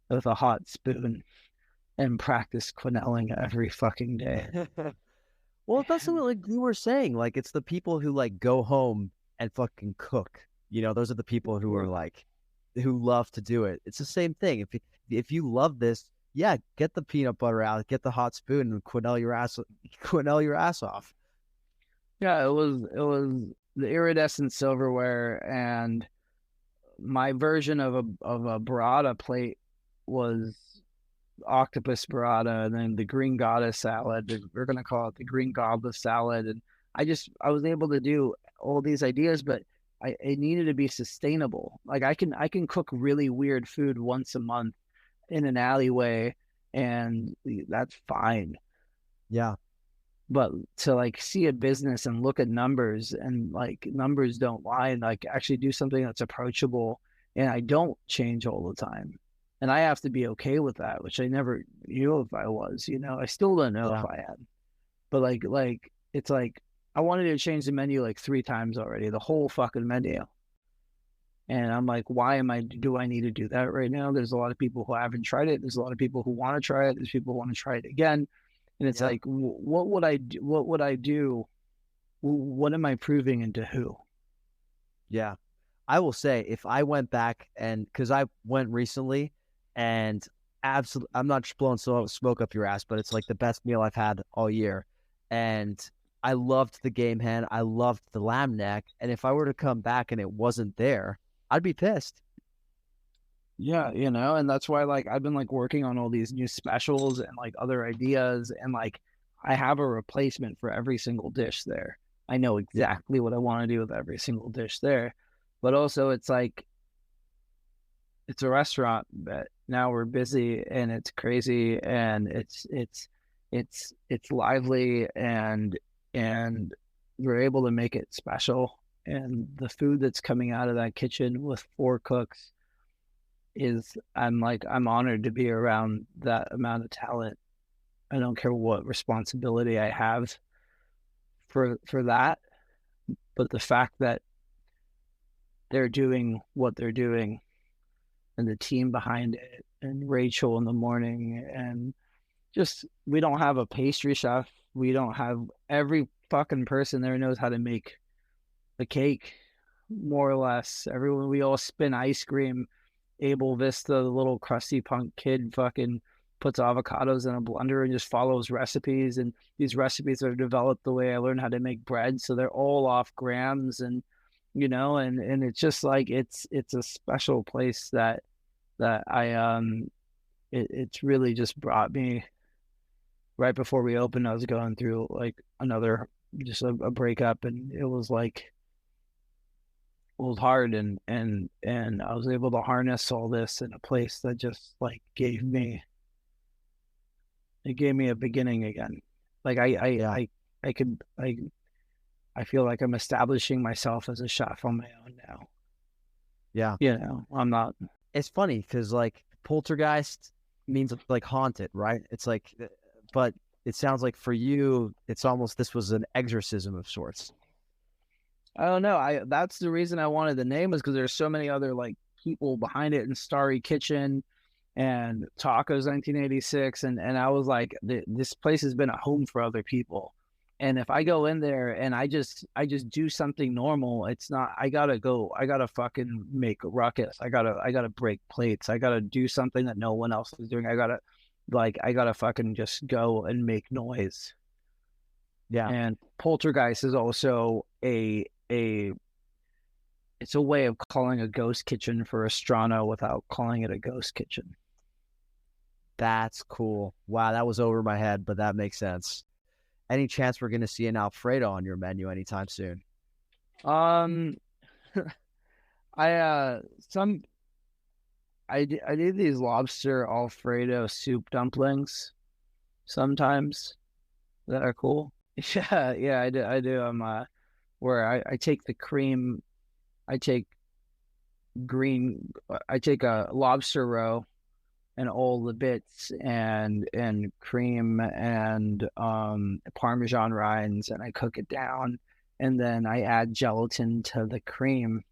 with a hot spoon and practice quenelling every fucking day. Well, that's what like you were saying. Like, it's the people who like go home and fucking cook. Those are the people who are like, who love to do it. It's the same thing. If you love this, yeah, get the peanut butter out, get the hot spoon, and quenelle your ass off. Yeah, it was the iridescent silverware, and my version of a burrata plate was octopus burrata, and then the green goddess salad. We're gonna call it the green goddess salad. And I was able to do all these ideas, but it needed to be sustainable. Like I can cook really weird food once a month in an alleyway, and that's fine. Yeah. But to like see a business and look at numbers, and like numbers don't lie, and like actually do something that's approachable, and I don't change all the time. And I have to be okay with that, which I never knew if I was, I still don't know if I am. But like it's like I wanted to change the menu like 3 times already, the whole fucking menu. And I'm like, do I need to do that right now? There's a lot of people who haven't tried it. There's a lot of people who want to try it. There's people who want to try it again. And it's like, what would I do? What would I do? What am I proving, and to who? Yeah. I will say, if I went back, and because I went recently, and absolutely, I'm not just blowing smoke up your ass, but it's like the best meal I've had all year. And I loved the game hen. I loved the lamb neck. And if I were to come back and it wasn't there, I'd be pissed. Yeah, and that's why like I've been like working on all these new specials and like other ideas, and like I have a replacement for every single dish there. I know exactly what I want to do with every single dish there. But also it's like, it's a restaurant, but now we're busy, and it's crazy, and it's lively, and we're able to make it special. And the food that's coming out of that kitchen with 4 cooks I'm honored to be around that amount of talent. I don't care what responsibility I have for that, but the fact that they're doing what they're doing, and the team behind it, and Rachel in the morning, and just, we don't have a pastry chef. We don't have, every fucking person there knows how to make the cake, more or less. We all spin ice cream. Abel Vista, the little crusty punk kid, fucking puts avocados in a blender and just follows recipes. And these recipes are developed the way I learned how to make bread. So they're all off grams, and, and it's just like, it's a special place that it's really just brought me. Right before we opened, I was going through like just a breakup, and it was hard, and I was able to harness all this in a place that just like gave me a beginning again. Like I feel like I'm establishing myself as a chef on my own now. Yeah. I'm not. It's funny because like poltergeist means like haunted, right? It's like, but it sounds like for you, it's almost, this was an exorcism of sorts. I don't know. That's the reason I wanted the name, is because there's so many other like people behind it, and Starry Kitchen and Tacos 1986, and I was like, this place has been a home for other people, and if I go in there and I just do something normal, it's not. I gotta fucking make a ruckus. I gotta break plates. I gotta do something that no one else is doing. I gotta fucking just go and make noise. Yeah. And Poltergeist is also it's a way of calling a ghost kitchen for Estrano without calling it a ghost kitchen. That's cool. Wow, that was over my head, but that makes sense. Any chance we're going to see an Alfredo on your menu anytime soon? I do these lobster Alfredo soup dumplings sometimes that are cool. Yeah, I do. Where I take the cream, I take a lobster roe and all the bits and cream and Parmesan rinds, and I cook it down, and then I add gelatin to the cream,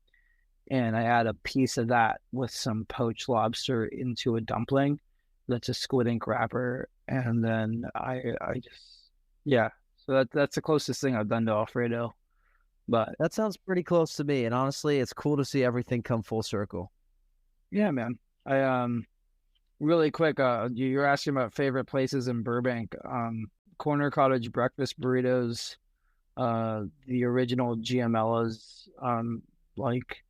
and I add a piece of that with some poached lobster into a dumpling that's a squid ink wrapper, and then I just, yeah. So that's the closest thing I've done to Alfredo. But that sounds pretty close to me, and honestly, it's cool to see everything come full circle. Yeah, man. I really quick, you're asking about favorite places in Burbank. Corner Cottage breakfast burritos, the original Giamella's, like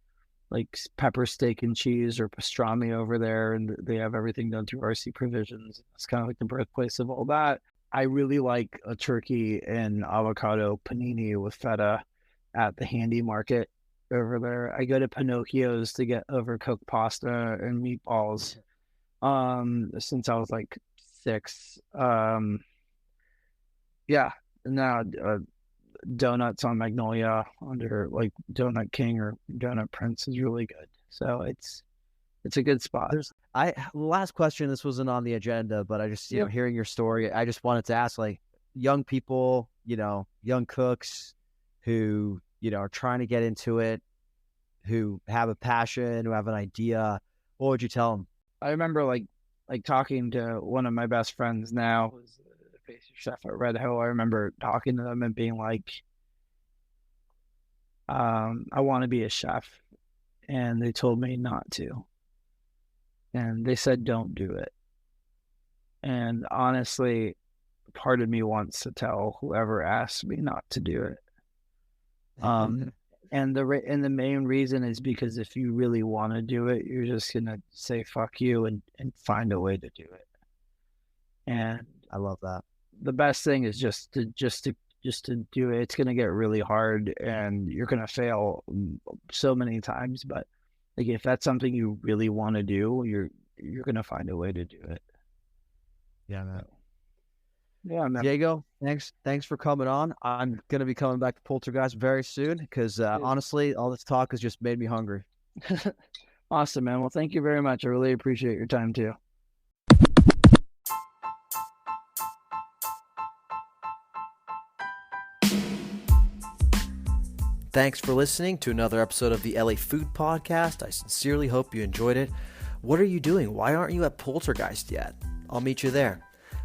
pepper steak and cheese or pastrami over there, and they have everything done through RC Provisions. It's kind of like the birthplace of all that. I really like a turkey and avocado panini with feta at the Handy Market over there. I go to Pinocchio's to get overcooked pasta and meatballs since I was like 6. Yeah, now donuts on Magnolia under like Donut King or Donut Prince is really good. So it's a good spot. Last question, this wasn't on the agenda, but I just, hearing your story, I just wanted to ask, like, young people, young cooks who, are trying to get into it, who have a passion, who have an idea, what would you tell them? I remember like talking to one of my best friends now, who's the pastry chef at Red Hill. I remember talking to them and being like, I want to be a chef. And they told me not to. And they said, don't do it. And honestly, part of me wants to tell whoever asked me not to do it. And the main reason is because if you really want to do it, you're just gonna say fuck you and find a way to do it. And I love that. The best thing is just to do it. It's gonna get really hard, and you're gonna fail so many times. But like, if that's something you really want to do, you're gonna find a way to do it. Yeah, man. Yeah, man. Diego, thanks for coming on. I'm gonna be coming back to Poltergeist very soon because honestly, all this talk has just made me hungry. Awesome, man. Well, thank you very much. I really appreciate your time too. Thanks for listening to another episode of the LA Food Podcast. I sincerely hope you enjoyed it. What are you doing? Why aren't you at Poltergeist yet? I'll meet you there.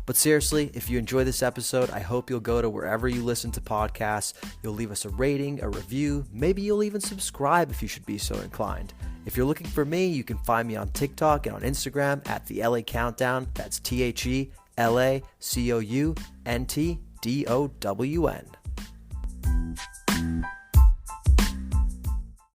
But seriously, if you enjoy this episode, I hope you'll go to wherever you listen to podcasts. You'll leave us a rating, a review. Maybe you'll even subscribe if you should be so inclined. If you're looking for me, you can find me on TikTok and on Instagram at the LA Countdown. That's TheLaCountdown.